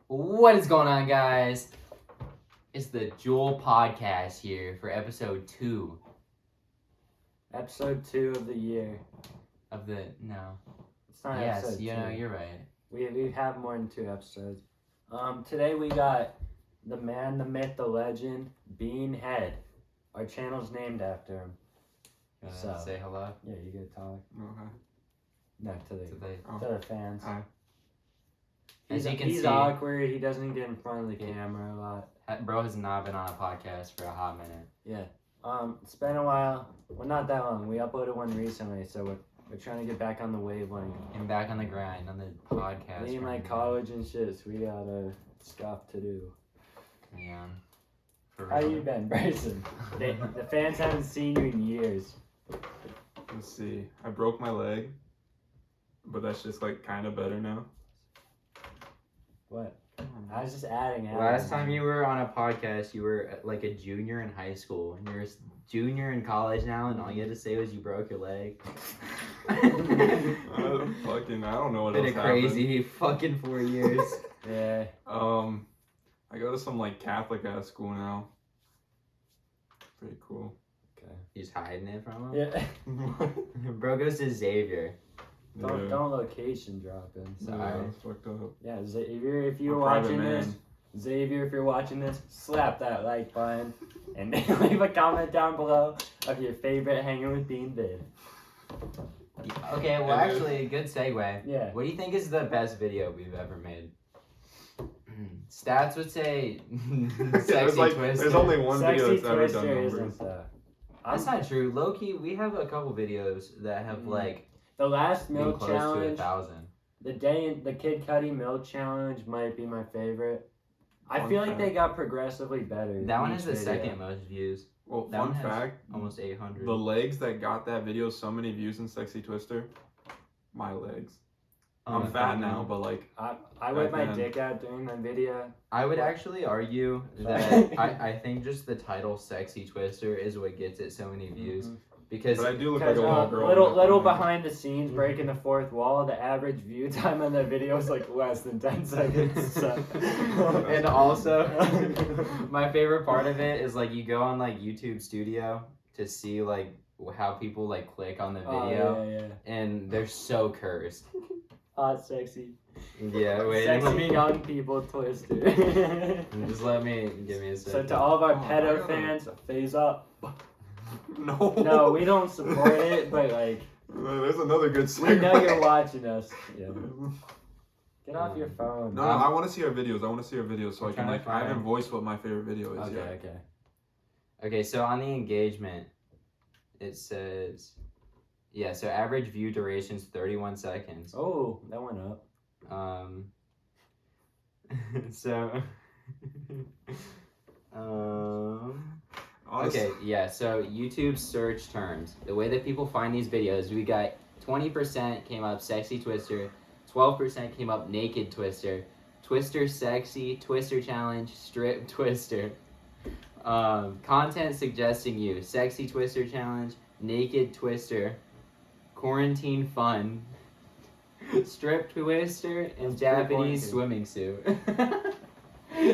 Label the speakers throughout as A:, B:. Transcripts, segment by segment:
A: What is going on, guys? It's the JUUL podcast here for episode 2.
B: Episode 2 of the year.
A: Of the, no.
B: It's not
A: Yes,
B: episode 2.
A: you know, you're right.
B: We have more than 2 episodes. Today we got the man, the myth, the legend, Bean Head. Our channel's named after him.
A: You wanna say hello?
B: Yeah, you gotta talk.
C: Okay.
B: No, to the fans.
C: Hi.
A: As you can
B: He's
A: see,
B: awkward. He doesn't get in front of the camera a lot.
A: bro has not been on a podcast for a hot minute.
B: Yeah. It's been a while. Well, not that long. We uploaded one recently, so we're trying to get back on the wavelength.
A: And back on the grind, on the podcast.
B: Me and my college and shit, so we got stuff to do.
A: Yeah. For
B: How
A: real.
B: you been, Bryson? The fans haven't seen you in years.
C: Let's see. I broke my leg, but that's just like kind of better now.
B: What? I was just adding.
A: Last time you were on a podcast, you were like a junior in high school, and you're a junior in college now, and all you had to say was you broke your leg.
C: I don't know what
A: Been
C: else
A: a crazy fucking 4 years.
B: Yeah.
C: I go to some like Catholic ass school now. Pretty cool.
B: Okay.
A: He's hiding it from him?
B: Yeah.
A: Bro goes to Xavier.
B: Don't location drop in.
A: Sorry.
C: It's fucked up.
B: Yeah, Xavier, if you're
C: I'm a private
B: watching
C: man.
B: this, Xavier, if you're watching this, slap that like button and leave a comment down below of your favorite Hanging with Bean vid.
A: Okay, well, actually, good segue.
B: Yeah.
A: What do you think is the best video we've ever made? Stats would say Sexy Twister.
C: There's only one
B: Sexy
C: video that's ever done
B: Twister
C: numbers.
B: isn't
A: That's not true. Low-key, we have a couple videos that have, like,
B: the last
A: been
B: milk
A: close to
B: challenge.
A: 1,000.
B: The Kid Cudi milk challenge might be my favorite. I
C: Fun
B: feel like
C: fact.
B: they got progressively better.
A: That one
B: each
A: has the
B: video.
A: second most views.
C: Well,
A: That
C: fun
A: one has
C: fact,
A: almost 800.
C: the legs that got that video so many views in Sexy Twister, my legs. I'm fat now, but like
B: I whip my
C: then.
B: dick out during my video.
A: I would actually argue that I think just the title Sexy Twister is what gets it so many views. Because
C: but I do look like a little girl.
B: Little behind the scenes, breaking the fourth wall. The average view time on that video is like less than 10 seconds. So.
A: And also, my favorite part of it is like you go on like YouTube Studio to see like how people like click on the video,
B: Oh, yeah.
A: and they're so cursed.
B: Hot, sexy.
A: Yeah, wait,
B: Sexy
A: let me
B: young people Twister.
A: just give me a
B: So
A: second.
B: to all of our
C: Oh,
B: pedo
C: I gotta-
B: fans, phase up.
C: No.
B: No, we don't support it, but like
C: There's another good
B: we
C: segue.
B: know you're watching us. Yeah. Get off your phone.
C: No, I want to see our videos. So
A: I'm
C: I can
A: trying to
C: like I haven't
A: find-
C: voiced what my favorite video is
B: Okay,
C: yet.
B: okay.
A: Okay, so on the engagement, it says, yeah, so average view duration's 31 seconds.
B: Oh, that went up.
A: So,
C: Honestly,
A: okay, yeah, so YouTube search terms. The way that people find these videos, we got 20% came up Sexy Twister, 12% came up Naked Twister, Twister Sexy, Twister Challenge, Strip Twister. Content suggesting you, Sexy Twister Challenge, Naked Twister, Quarantine Fun, Strip Twister, and Japanese swimming suit.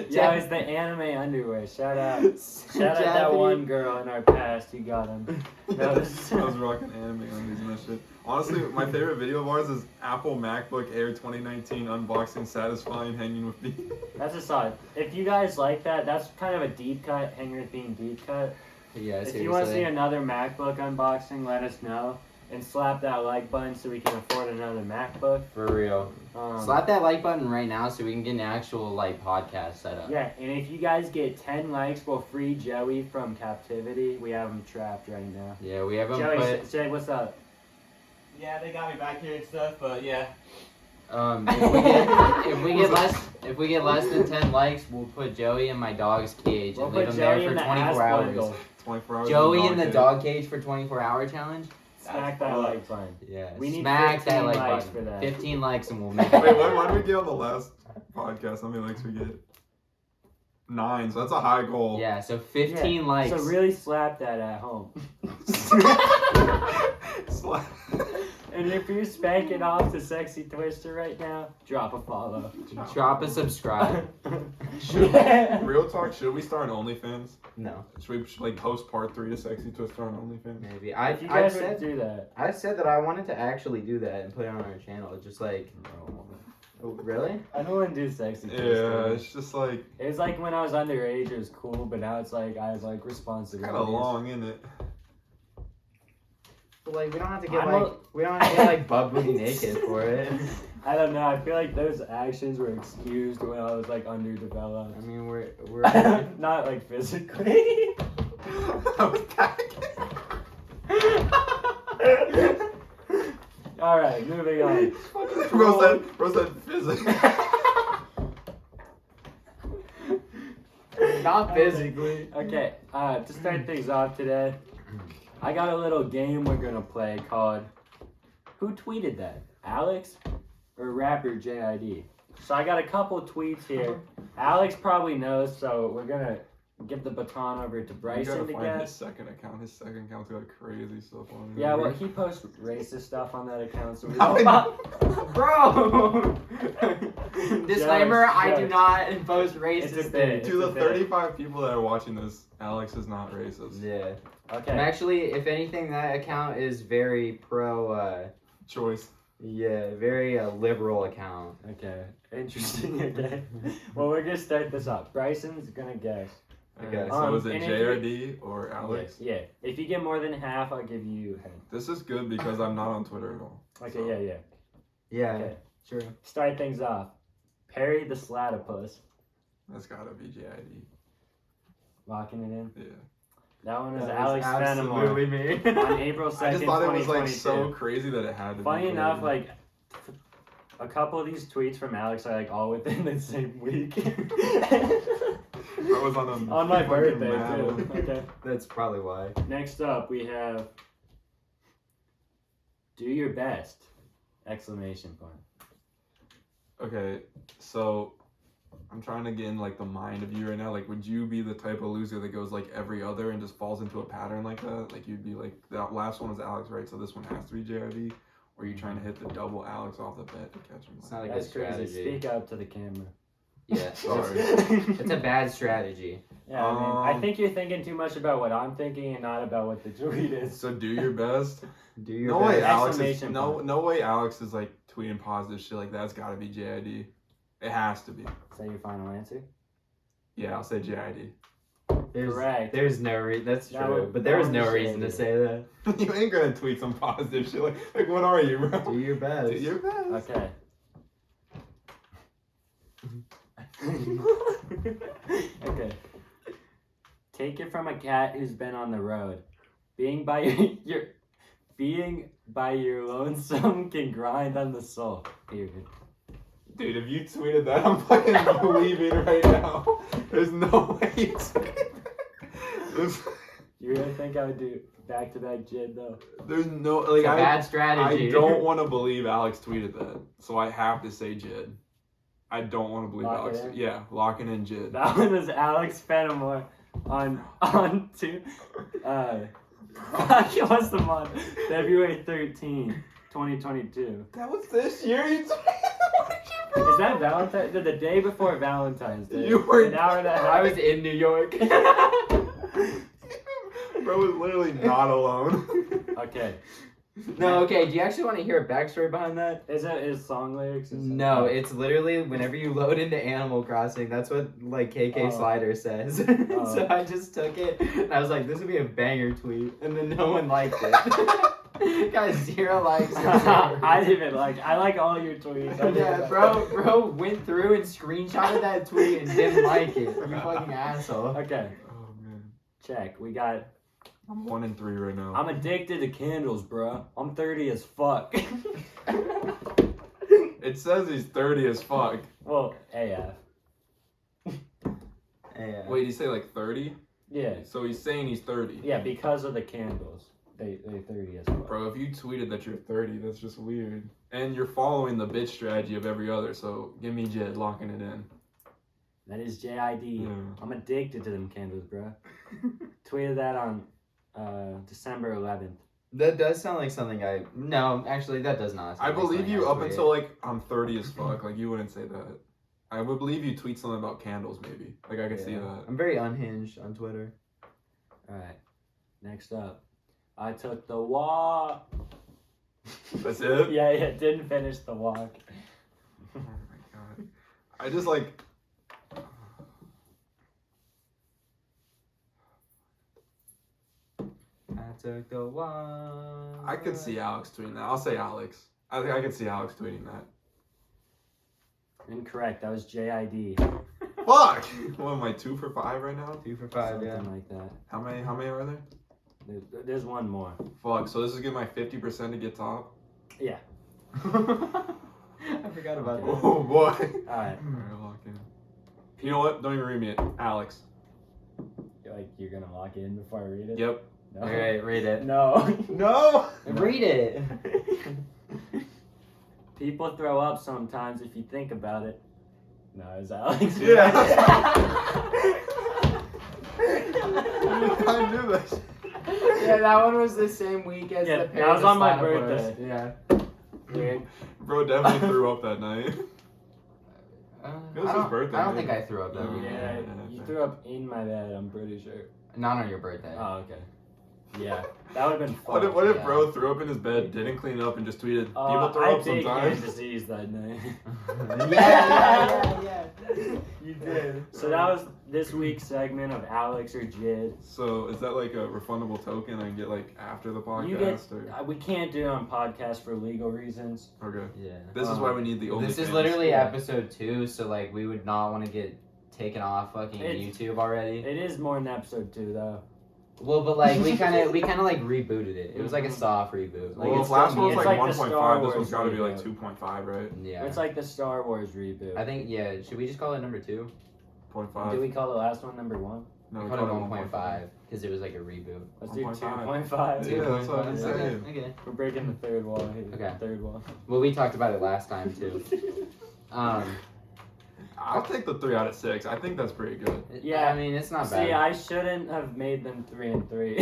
B: Yeah, it's the anime underwear. Shout out that one girl in our past who got him.
C: I was rocking anime undies and that shit. Honestly, my favorite video of ours is Apple MacBook Air 2019 unboxing, satisfying, hanging with me.
B: That's a solid. If you guys like that, that's kind of a deep cut, Hanger Theme deep cut.
A: Yeah,
B: If you want to see another MacBook unboxing, let us know. And slap that like button so we can afford another MacBook.
A: For real. Slap that like button right now so we can get an actual like podcast set up.
B: Yeah, and if you guys get 10 likes, we'll free Joey from captivity. We have him trapped right now.
A: Yeah, we have them
B: Joey,
A: put.
B: say what's up.
D: Yeah, they got me back here and stuff, but yeah.
A: If we get less than 10 likes, we'll put Joey in my dog's cage
B: We'll
A: and leave
B: put
A: him there
B: Joey
A: for
B: in the
A: 24
B: ass
A: hours.
B: bundle.
C: 24 hours.
A: Joey in the dog cage for 24-hour challenge.
B: Smack that like button.
A: Yeah,
B: We need
A: smack
B: 15
A: that like
B: likes
A: button.
B: for that.
A: 15 likes and we'll make it.
C: Wait, what did we get on the last podcast? How many likes we get? 9, so that's a high goal.
A: Yeah, so 15 likes.
B: So really slap that at home. And if you're spanking off to Sexy Twister right now, drop a follow.
A: Drop a subscribe.
C: Real talk, should we start an OnlyFans?
A: No,
C: Should we like post part 3 to Sexy Twister on OnlyFans?
A: maybe.
B: If you guys would do that.
A: I said that I wanted to actually do that and put it on our channel. Just like, oh, really?
B: I don't want to do Sexy
C: Yeah,
B: Twister.
C: it's just like
B: It was like when I was underage, it was cool, but now it's like I have like responsibilities.
C: kind of long, isn't it?
A: But like, we don't have to get
B: I'm
A: like, we don't have to get like butt booty naked for it.
B: I don't know. I feel like those actions were excused when I was like
A: I
B: underdeveloped.
A: mean, we're
B: Not like physically. All right, moving on.
C: Bro said physics.
A: not physically.
B: Okay, to start things off today, I got a little game we're gonna play called Who Tweeted That? Alex or rapper JID? So I got a couple tweets here. Alex probably knows, so we're gonna give the baton over to
C: You
B: Bryson
C: gotta
B: to
C: find his
B: guess.
C: second account. His second account's got crazy stuff on it.
B: Yeah, well, he posts racist stuff on that account, so we
C: No,
B: don't.
A: Bro! Disclaimer,
B: Jokes,
A: I do
B: jokes.
A: not post
B: It's
A: racist
B: a bit.
A: things.
C: To the
B: It's a bit.
C: 35 people that are watching this, Alex is not racist.
A: Yeah. I'm
B: Okay.
A: actually, if anything, that account is very pro,
C: Choice.
A: very liberal account.
B: Okay. Interesting. Okay. Well, we're gonna start this off. Bryson's gonna guess.
A: Okay.
C: So is it
B: and if
C: JRD or Alex?
B: Yeah. If you get more than half, I'll give you head.
C: This is good because I'm not on Twitter at all.
B: Okay.
C: So-
B: Yeah.
A: Yeah,
B: Okay.
A: true.
B: Start things off. Perry the Slatopus.
C: That's gotta be JID.
B: Locking it in.
C: Yeah.
B: That one is
A: That
B: Alex
A: absolutely
B: Fenimore.
A: me.
B: On April 2nd,
C: I just thought it was like
B: 2022.
C: so crazy that it had to
B: Funny
C: be.
B: enough,
C: JID.
B: like a couple of these tweets from Alex are like all within the same week.
C: I was on
B: On my
C: fucking
B: birthday
C: mad.
B: too. Okay.
A: That's probably why.
B: Next up, we have "Do your best!" Exclamation point.
C: Okay, so I'm trying to get in like the mind of you right now. Like, would you be the type of loser that goes like every other and just falls into a pattern like that? Like, you'd be like, that last one was Alex, right? So this one has to be JRD. Or are you trying to hit the double Alex off the bat to catch him?
A: It's not a
B: That's
A: good
B: crazy.
A: strategy.
B: Speak up to the camera.
A: Yeah,
C: Sorry.
A: it's a bad strategy.
B: Yeah, I
C: Um,
B: think you're thinking too much about what I'm thinking and not about what the tweet is.
C: So do your best.
A: Do your
C: No
A: best.
C: way Alex is
B: Exclamation point.
C: no way Alex is like tweeting positive shit like that. It's gotta be JID. It has to be.
B: Is that your final answer?
C: Yeah, I'll say JID.
B: Correct.
A: There's no reason. That's
B: That
A: true.
B: would-
A: But there
B: that
A: was
B: would
A: no
B: be
A: reason to
B: shady.
A: say that.
C: You ain't gonna tweet some positive shit like what are you, bro?
A: Do your best.
C: Do your best.
B: Okay. Okay. Take it from a cat who's been on the road. Being by your lonesome can grind on the soul. Period.
C: Dude, if you tweeted that, I'm fucking leaving right now. There's no way you tweeted that.
B: You really think I would do back-to-back Jid though?
C: There's no
A: It's
C: like
A: a bad strategy.
C: I don't want to believe Alex tweeted that, so I have to say Jid. I don't want to believe
B: Lock
C: Alex.
B: it in?
C: Yeah, locking in Jid.
B: That one was Alex Fenimore on two. What's the month? February 13, 2022.
C: That was this year. You
B: Is that Valentine's? The day before Valentine's Day.
C: You were-
B: An hour and a half.
A: I was in New York.
C: Bro was literally not alone.
B: Okay.
A: No, okay. Do you actually want to hear a backstory behind that?
B: Is song lyrics? Or something?
A: No, it's literally whenever you load into Animal Crossing, that's what like KK
B: Oh.
A: Slider says.
B: Oh.
A: So I just took it and I was like, this would be a banger tweet, and then no one liked it. Got 0 likes.
B: I didn't I like all your tweets. I
A: Yeah,
B: didn't-
A: bro went through and screenshotted that tweet and didn't like it. You fucking asshole.
B: Okay,
C: Oh man,
B: check. We got.
C: I'm 1-3 right now.
B: I'm addicted to candles, bro. I'm 30 as fuck.
C: It says he's 30 as fuck.
B: Well, AF.
A: Yeah.
C: Wait, did he say like 30?
B: Yeah.
C: So he's saying he's 30.
B: Yeah, because of the candles. They 30 as fuck.
C: Bro, if you tweeted that you're 30, that's just weird. And you're following the bitch strategy of every other, so give me Jed, locking it in.
B: That is JID.
C: Yeah.
B: I'm addicted to them candles, bro. Tweeted that on December 11th.
A: That does sound like something No, actually, that does not.
C: I
A: sound like
C: believe
A: something
C: you
A: I
C: up
A: tweet.
C: until like I'm 30 as fuck. Like you wouldn't say that. I would believe you tweet something about candles maybe. Like I could see that.
A: I'm very unhinged on Twitter.
B: Alright. Next up. I took the walk.
C: That's it?
B: Yeah, didn't finish the walk.
C: Oh my god. I just like.
A: I took the walk.
C: I could see Alex tweeting that. I'll say Alex. I think I could see Alex tweeting that.
B: Incorrect. That was JID.
C: Fuck! What am I, 2 for 5 right now?
A: 2 for 5,
B: Something
A: yeah.
B: like that.
C: How many are there?
B: There's one more.
C: Fuck, so this is giving my 50% to get top?
B: Yeah.
A: I forgot about that.
C: Oh boy.
B: Alright.
C: Alright, lock in. You know what? Don't even read me. Alex.
B: You're gonna lock it in before I read it?
C: Yep.
B: No.
A: Alright, read it.
B: No.
C: No!
A: Read it.
B: People throw up sometimes if you think about it. No, it's Alex.
C: Yeah. I knew this.
A: Yeah, that one was the same week as
B: Yeah,
A: the
B: that was on my
A: Platypus.
B: birthday.
A: Yeah.
B: Weird.
C: Bro definitely threw up that night. It was his birthday,
A: I don't
C: man.
A: think I threw up that week.
B: Yeah, you threw up in my bed, I'm pretty sure.
A: Not on your birthday.
B: Oh, okay. Yeah, that would have been
C: What
B: fun.
C: if
A: Yeah.
C: bro threw up in his bed, didn't clean it up, and just tweeted, people
B: I
C: throw up
B: did get
C: sometimes?
B: disease that night.
A: Yeah. You did.
B: So that was this week's segment of Alex or Jid.
C: So is that like a refundable token I can get like after the podcast?
B: You get.
C: Or?
B: We can't do it on podcast for legal reasons.
C: Okay.
A: Yeah.
C: This is why we need the OnlyFans.
A: This is literally
B: Yeah.
A: episode 2, so like we would not want to get taken off fucking YouTube already.
B: It is more than episode 2 though.
A: Well, but like we kind of like rebooted it. It was like a soft reboot. Like
C: Well,
A: it's
C: if last
A: still
C: one was
A: me
C: like
A: and-
B: the Star
C: 1.5, this
B: Wars
C: one's got to be like
B: reboot.
C: 2.5, right?
A: Yeah.
B: It's like the Star Wars reboot.
A: I think should we just call it number 2?
C: 0.5.
B: Did we call the last one number 1?
C: No,
A: We
C: we
A: called it
C: called
A: 1.5 because it was like a reboot.
B: Let's do
C: 1.5.
B: 2.5.
C: Yeah, that's what I'm
A: Okay,
C: saying.
A: Okay.
B: We're breaking the third wall here.
A: Okay.
B: Third wall.
A: Well, we talked about it last time too.
C: I'll take the 3 out of 6. I think that's pretty good.
B: Yeah.
A: I mean it's not
B: See,
A: bad.
B: I shouldn't have made them 3 and 3.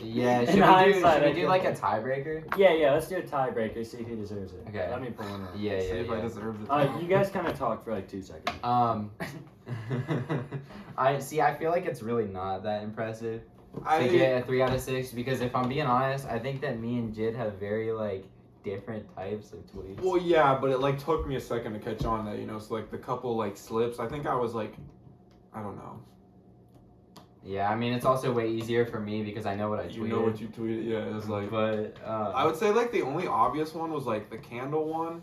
A: Yeah,
B: In
A: should we
B: hindsight, I
A: do like a
B: could-
A: tiebreaker?
B: Yeah, let's do a tiebreaker, see who deserves it.
A: Okay.
B: Let me pull one up.
A: Yeah,
C: See if I
A: yeah.
C: deserve it.
B: You guys kind of talk for like 2 seconds.
A: I feel like it's really not that impressive to
C: I
A: get a 3 out of 6 because if I'm being honest, I think that me and Jid have very like different types of tweets.
C: well, yeah, but it like took me a second to catch on that, so like the couple like slips. I think I was like, I don't know.
A: Yeah, I mean it's also way easier for me because I know what I tweeted.
C: You know what you tweeted? Yeah, it was like.
A: But
C: I would say like the only obvious one was like the candle one,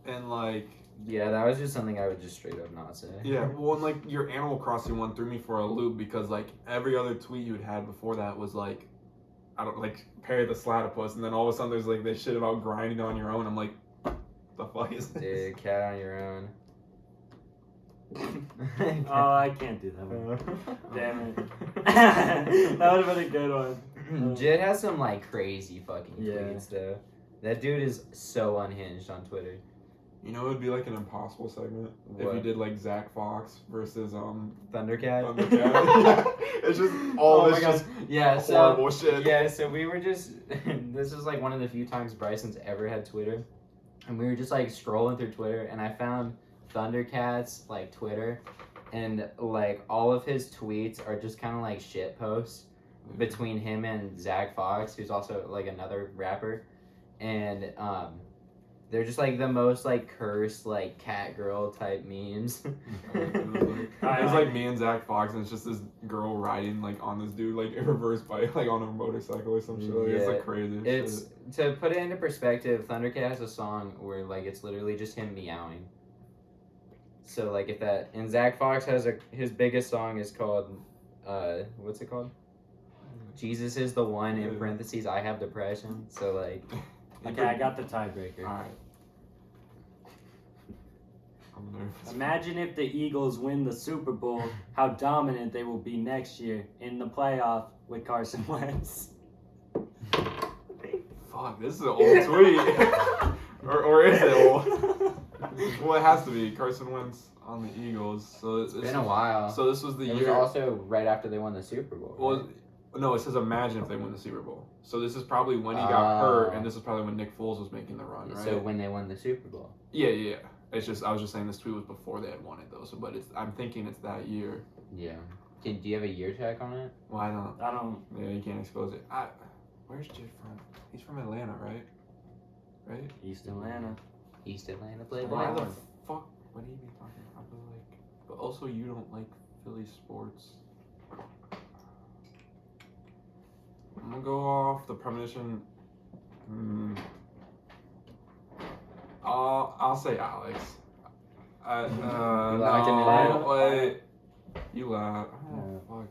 C: and like
A: yeah, that was just something I would just straight up not say.
C: yeah, well, and like your Animal Crossing one threw me for a loop because like every other tweet you had before that was like, I don't like Perry the Platypus, and then all of a sudden there's like this shit about grinding on your own. I'm like, what the fuck is this?
A: Dude, cat on your own.
B: Oh, I can't do that one. Damn it. That would have been a good one.
A: Jid has some like crazy fucking
B: Yeah.
A: tweets though. That dude is so unhinged on Twitter.
C: You know, it would be like an impossible segment if you
A: What?
C: did like Zach Fox versus
A: Thundercat.
C: Thundercat. It's just all
A: Oh
C: this
A: my God.
C: just
A: Yeah, so
C: horrible shit.
A: yeah, so we were just this is like one of the few times Bryson's ever had Twitter. And we were just like scrolling through Twitter and I found Thundercat's like Twitter and like all of his tweets are just kind of like shit posts between him and Zach Fox, who's also like another rapper. And they're just like the most like cursed like cat girl type memes.
C: It was like me and Zach Fox, and it's just this girl riding like on this dude like in reverse bike, like on a motorcycle or some shit. Like, it's
A: Yeah.
C: like crazy.
A: It's
C: shit.
A: to put it into perspective, Thundercat has a song where like it's literally just him meowing. So like if that and Zach Fox has his biggest song is called what's it called? Jesus is the one in
C: Yeah.
A: parentheses I have depression. So like
B: Okay, I got the tiebreaker.
C: All right. I'm nervous.
B: Imagine if the Eagles win the Super Bowl, how dominant they will be next year in the playoff with Carson Wentz.
C: Fuck, this is an old tweet. or is it old? Well, it has to be Carson Wentz on the Eagles. So
A: it's been a while.
C: So this was the
A: It was
C: year.
A: also right after they won the Super Bowl.
C: Well,
A: right?
C: No, it says imagine if they win the Super Bowl. So this is probably when he got hurt, and this is probably when Nick Foles was making the run, right?
A: So when they won the Super Bowl.
C: Yeah. It's just I was just saying this tweet was before they had won it though. So, but I'm thinking it's that year.
A: Yeah. Do you have a year check on it?
C: Well, I don't.
B: I don't.
C: Yeah, you can't expose it. Where's Jid from? He's from Atlanta, right? Right?
B: East Atlanta.
A: East Atlanta played.
C: Why the
B: Wow.
C: fuck? What do you be talking about? But also, you don't like Philly sports. I'm gonna go off the premonition. I'll say Alex.
A: locked him in?
C: Wait. You laugh. Oh, fuck.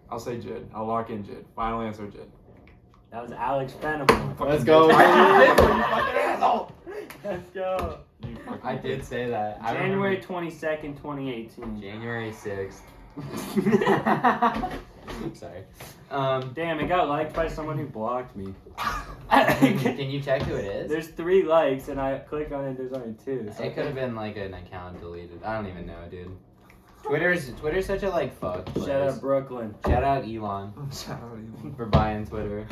C: I'll say Jid. I'll lock in Jid. Final answer, Jid.
B: That was Alex Fenimore.
A: Let's go.
C: You fucking asshole!
B: Let's go.
C: You fucking
A: I did say that. I
B: January
A: remember
B: 22nd, 2018.
A: January 6th. Sorry.
B: Damn, it got liked by someone who blocked me.
A: Can you check who it is?
B: There's 3 likes, and I click on it. There's only 2. So
A: It could have been like an account deleted. I don't even know, dude. Twitter's such a like fuck place.
B: Shout out Brooklyn.
A: Shout out Elon
C: Shout out Elon.
A: for buying Twitter.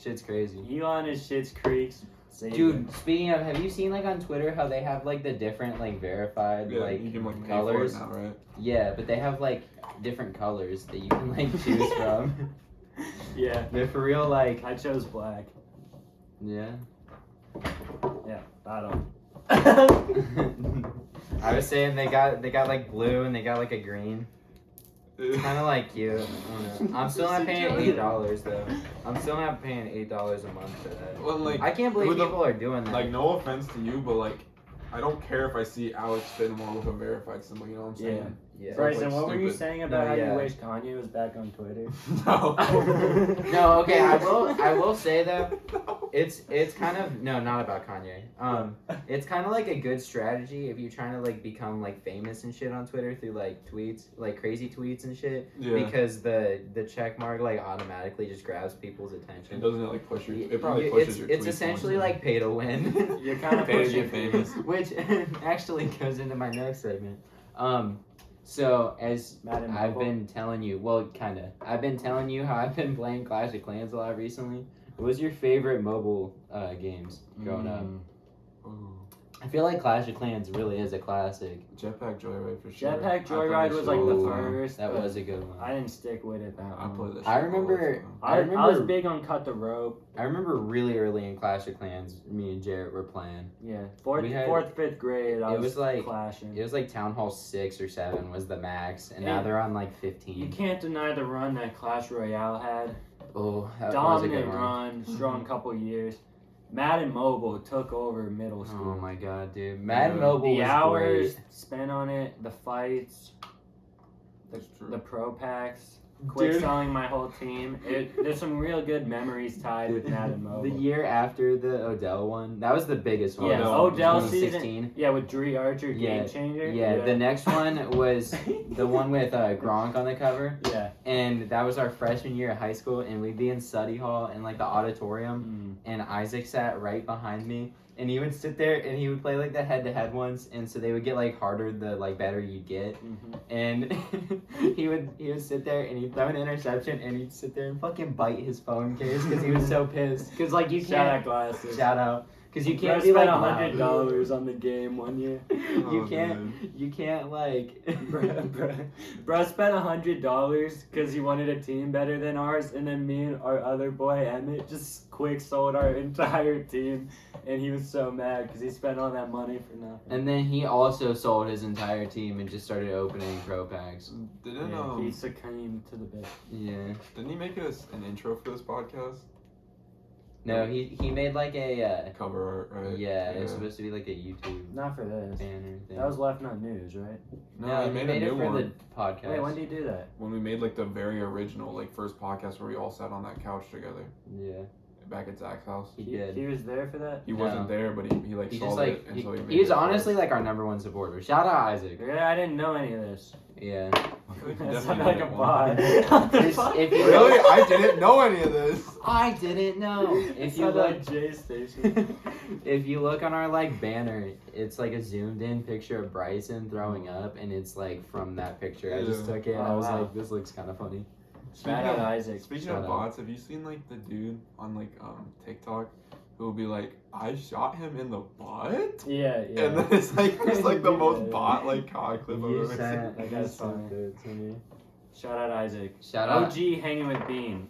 A: Shit's crazy.
B: Elon is Schitt's Creek's savior.
A: Dude, speaking of, have you seen like on Twitter how they have like the different like verified
C: Yeah,
A: like
C: you can like pay
A: colors?
C: for it now, right?
A: Yeah, but they have like different colors that you can like choose from.
B: Yeah,
A: They're for real like
B: I chose black.
A: yeah.
B: Yeah, I don't.
A: I was saying they got like blue and they got like a green. It's kind of like cute. I don't know. I'm still not paying $8 though. I'm still not paying $8 a month for that.
C: Well, like,
A: I can't believe
C: who the-
A: people are doing that.
C: Like, no offense to you, but like, I don't care if I see Alex Fenimore with a verified symbol. You know what I'm saying?
A: Yeah.
B: Bryson,
C: like
B: what were you
C: stupid.
B: saying about
A: No,
B: how
A: yeah.
B: you wish Kanye was back on Twitter?
C: No.
A: No, okay. I will say though, it's kind of no, not about Kanye. It's kind of like a good strategy if you're trying to like become like famous and shit on Twitter through like tweets, like crazy tweets and shit.
C: Yeah.
A: Because the check mark like automatically just grabs people's
C: It
A: attention.
C: doesn't like push your. It probably pushes your.
A: It's
C: tweets
A: essentially
C: more.
A: like pay to win.
B: You're kind of
C: Pay to
B: pushing
C: get famous.
A: Which actually goes into my next segment. So as
B: Madden
A: I've
B: Mobile.
A: been telling you, well, kinda. I've been telling you how I've been playing Clash of Clans a lot recently. What was your favorite mobile games growing up?
C: Ooh.
A: I feel like Clash of Clans really is a classic.
C: Jetpack Joyride for sure.
B: Jetpack
C: I played
B: Joyride
C: that
B: was
C: shit
B: like
C: all
B: the
C: the time.
B: first.
A: That
B: but
A: was a good one.
B: I didn't stick with it that
C: I
B: long.
C: played that. Shit
A: I
C: all the
A: remember-
C: time.
B: I was
A: remember-
B: big on Cut the Rope.
A: I remember really early in Clash of Clans, me and Jarrett were playing.
B: Yeah, fourth,
A: We had-
B: 5th grade. I
A: it was like-
B: clashing.
A: It was like Town Hall 6 or 7 was the max, and now
B: And
A: they're on like
B: You
A: 15.
B: can't deny the run that Clash Royale had.
A: Oh, that was a
B: Dominant
A: good one.
B: run, strong couple years. Madden Mobile took over middle school.
A: Oh my god, dude. Madden
C: Yeah.
A: Mobile
B: The
A: was
B: hours
A: great.
B: spent on it, the fights,
C: That's true.
B: the pro packs, quick
A: Dude.
B: selling my whole team. There's some real good memories tied with Madden Mobile.
A: The year after the Odell one, that was the biggest one.
B: Yeah,
C: no,
B: Odell
A: 2016.
B: season. Yeah, with Dree Archer,
A: Yeah,
B: game changer.
A: Yeah, the next one was the one with Gronk on the cover,
B: Yeah.
A: and that was our freshman year of high school, and we'd be in study hall in like the auditorium, and Isaac sat right behind me, and he would sit there and he would play like the head-to-head ones, and so they would get like harder the like better you get, and he would sit there and he'd throw an interception and he'd sit there and fucking bite his phone case because he was so pissed. Because like you
B: Shout out
A: can't
B: glasses.
A: shout out because you
B: I
A: can't be
B: spent
A: like loud.
B: $100 on the game one year.
A: You
C: Oh,
A: can't
C: man.
A: you can't like
B: Bro spent $100 because he wanted a team better than ours, and then me and our other boy Emmett just quick sold our entire team, and he was so mad because he spent all that money for nothing.
A: And then he also sold his entire team and just started opening pro packs.
C: Didn't
B: Yeah, he succumbed to the bit.
A: Yeah.
C: didn't he make us an intro for this podcast?
A: No, he made like a
C: Cover art, right?
A: yeah, it was supposed to be like a YouTube
B: Not for this.
A: banner thing.
B: That was Left Not News, right?
C: No, he made a
A: it
C: new
A: for
C: one.
A: the podcast.
B: Wait, when did you do that?
C: When we made like the very original like first podcast where we all sat on that couch together.
A: Yeah.
C: back at Zach's house.
A: He did.
B: He was there for that?
C: He wasn't there, but he like
A: He
C: saw
A: just like
C: it, and so he made
A: he was
C: it for
A: honestly
C: us.
A: like our #1 supporter. Shout out Isaac.
B: Yeah, I didn't know any of this.
A: Yeah.
C: He
B: That
C: definitely
B: sounded like a
C: didn't
B: bot.
C: want
B: What the
A: It's-
B: fuck?
A: if you-
C: Really? I didn't know any of this.
A: I didn't know.
B: It
A: If you
B: sounded
A: look,
B: like Jay Station.
A: if you look on our like banner, it's like a zoomed in picture of Bryson throwing up, and it's like from that picture. I just
C: Yeah.
A: took it. And
B: Oh,
A: I was
B: wow.
A: like, this looks kind of funny.
B: Shout out Isaac.
C: Speaking
A: Shout
C: of
A: out.
C: bots, have you seen like the dude on like TikTok who will be like, I shot him in the butt?
B: Yeah, yeah.
C: And then it's like the most
B: Yeah.
C: bot like COD clip I've
A: You
C: ever
A: sent,
C: seen.
B: That guy's
A: you sent
B: funny.
A: it to me.
B: Shout out Isaac.
A: Shout out.
B: OG hanging with Bean.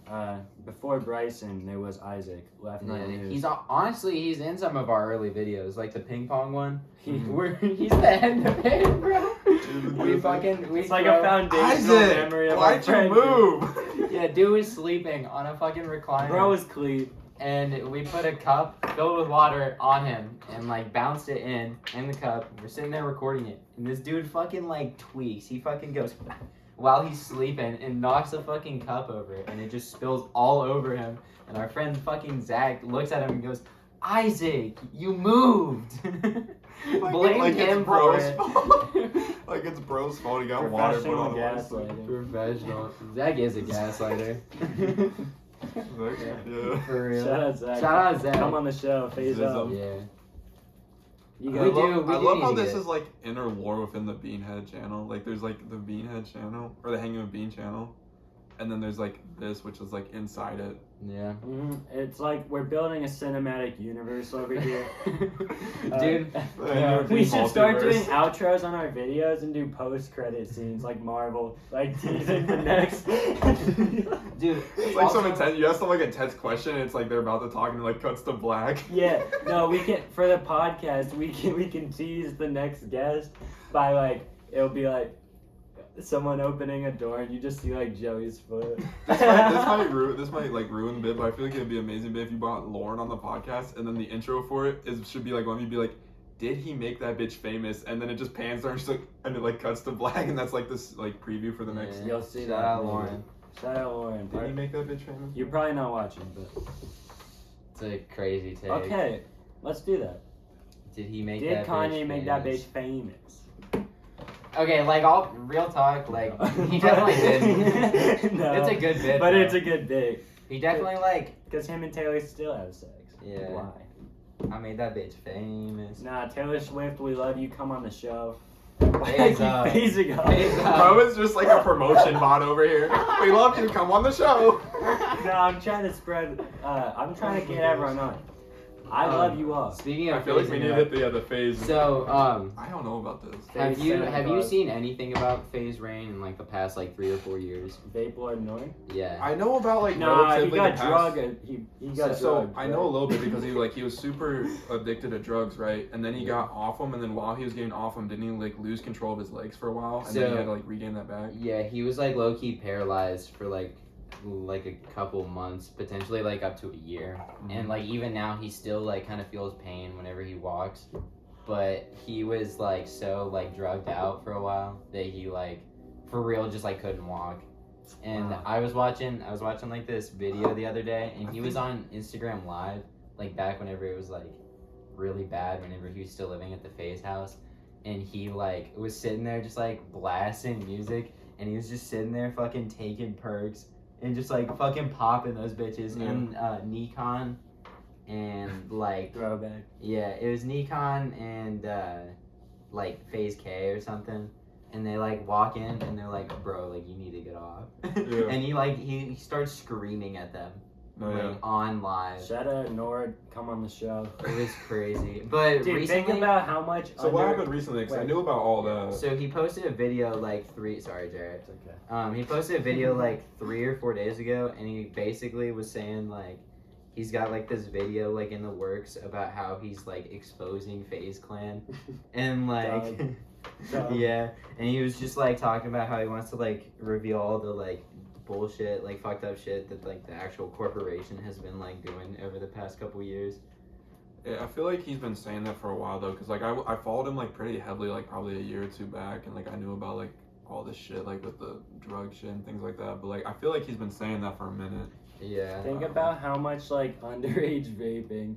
B: Before Bryson, there was Isaac. Left
A: Yeah,
B: Night News.
A: he's honestly he's in some of our early videos, like the ping pong one.
C: Mhm.
A: He's the end of it, bro. We
C: Dude,
A: fucking we
B: It's like
A: throw-
B: a foundational
C: Isaac,
B: memory of
C: why'd
B: our friend.
C: you move?
A: Yeah, dude was sleeping on a fucking recliner.
B: Bro was clean.
A: And we put a cup filled with water on him and like bounced it in the cup. We're sitting there recording it, and this dude fucking like tweaks. He fucking goes while he's sleeping and knocks the fucking cup over, and it just spills all over him. And our friend fucking Zach looks at him and goes, "Isaac, you moved." Blame
C: like
A: him
C: it's
A: for
C: bro's
A: it.
C: fault. Like it's bro's fault. He got water put on
B: Professional
C: the
B: gaslighting.
A: Professional. Zach is a gaslighter.
C: Yeah.
A: For real.
B: Shout out Zach.
A: Shout out Zach.
B: Come on the show. Phase
C: Zizzo.
B: up.
A: Yeah.
B: You
C: I
B: guys
A: do-
C: love, I
A: do
C: love
A: need
C: how
A: to
C: this
A: get-
C: is like inner lore within the Beanhead channel. Like there's like the Beanhead channel or the Hanging with Bean channel, and then there's like this, which is like inside it.
A: Yeah.
B: It's like we're building a cinematic universe over here.
A: Dude,
C: Yeah.
B: We should start
C: Multiverse.
B: doing outros on our videos and do post-credit scenes like Marvel, like teasing the next.
A: dude,
C: It's like
A: also-
C: some intense. You ask them like a intense question, and it's like they're about to talk, and it like cuts to black.
B: Yeah, no, we can for the podcast. We can tease the next guest by like it'll be like someone opening a door and you just see like Joey's foot.
C: This might like ruin the bit, but I feel like it'd be an amazing bit if you brought Lauren on the podcast, and then the intro for it should be like let me be like, did he make that bitch famous? And then it just pans her and she's like, and it like cuts to black, and that's like this like preview for the next.
A: Yeah.
B: You'll see
A: Shout
B: that.
A: out Lauren.
B: Shout out Lauren.
C: Did he make that bitch famous?
B: You're probably not watching, but
A: It's a crazy take.
B: okay, let's do that.
A: Did he make
B: Did
A: that
B: Kanye
A: bitch
B: make that bitch
A: famous?
B: famous?
A: Okay, like all real talk, like he definitely did.
B: No,
A: It's a good bit,
B: but
A: though.
B: it's a good bit
A: He definitely like
B: because him and Taylor still have sex.
A: Yeah.
B: Why?
A: I made that bitch famous.
B: Nah, Taylor Swift, we love you. Come on the show.
A: Phase up.
B: Phasing up.
A: Phase up.
C: Bro, it's just like a promotion bot over here. We love you. Come on the show.
B: No, I'm trying to spread. I'm trying to get everyone on. I love you all.
A: Speaking of,
C: I feel like we
A: phasing
C: need to
A: up,
C: hit the phase.
A: So,
C: I don't know about this.
A: have you
B: Phase
A: seen anything about Phase Rain in like the past like 3 or 4 years?
B: Vape Lord North?
A: Yeah.
C: I know about like
B: Nah, he
C: relatively
B: got
C: the past-
B: drugged. He got
C: So
B: drugged.
C: I know a little bit because he was super addicted to drugs, right? And then he got off them, and then while he was getting off them, didn't he like lose control of his legs for a while, and then he
A: So-
C: had to like regain that back?
A: Yeah, he was like low key paralyzed for like a couple months, potentially like up to a year. And like even now he still like kind of feels pain whenever he walks. But he was like so like drugged out for a while that he like for real just like couldn't walk. And
B: Wow.
A: I was watching like this video the other day, and he was on Instagram Live like back whenever it was like really bad, whenever he was still living at the Faye's house, and he like was sitting there just like blasting music, and he was just sitting there fucking taking perks and just like fucking popping those bitches.
C: Yeah.
A: And Nikon and like
B: Throwback.
A: yeah, it was Nikon and like Phase K or something. And they like walk in and they're like, bro, like you need to get off.
C: Yeah.
A: And he like he starts screaming at them
C: No,
A: like
C: yeah.
A: on live.
B: Shout out Nord. Come on the show.
A: It was crazy. But
B: Dude,
A: recently,
B: think about how much.
C: So what happened recently? Because I
B: Wait.
C: knew about all the.
A: so he posted a video like sorry Jared.
B: It's okay.
A: He posted a video like 3 or 4 days ago, and he basically was saying like he's got like this video like in the works about how he's like exposing FaZe Clan, and like
B: Dog.
A: yeah, and he was just like talking about how he wants to like reveal all the like bullshit, like fucked up shit that like the actual corporation has been like doing over the past couple years.
C: Yeah, I feel like he's been saying that for a while though, because like I followed him like pretty heavily like probably a year or two back, and like I knew about like all this shit like with the drug shit and things like that. But like I feel like he's been saying that for a minute.
A: Yeah.
B: Think about how much like underage vaping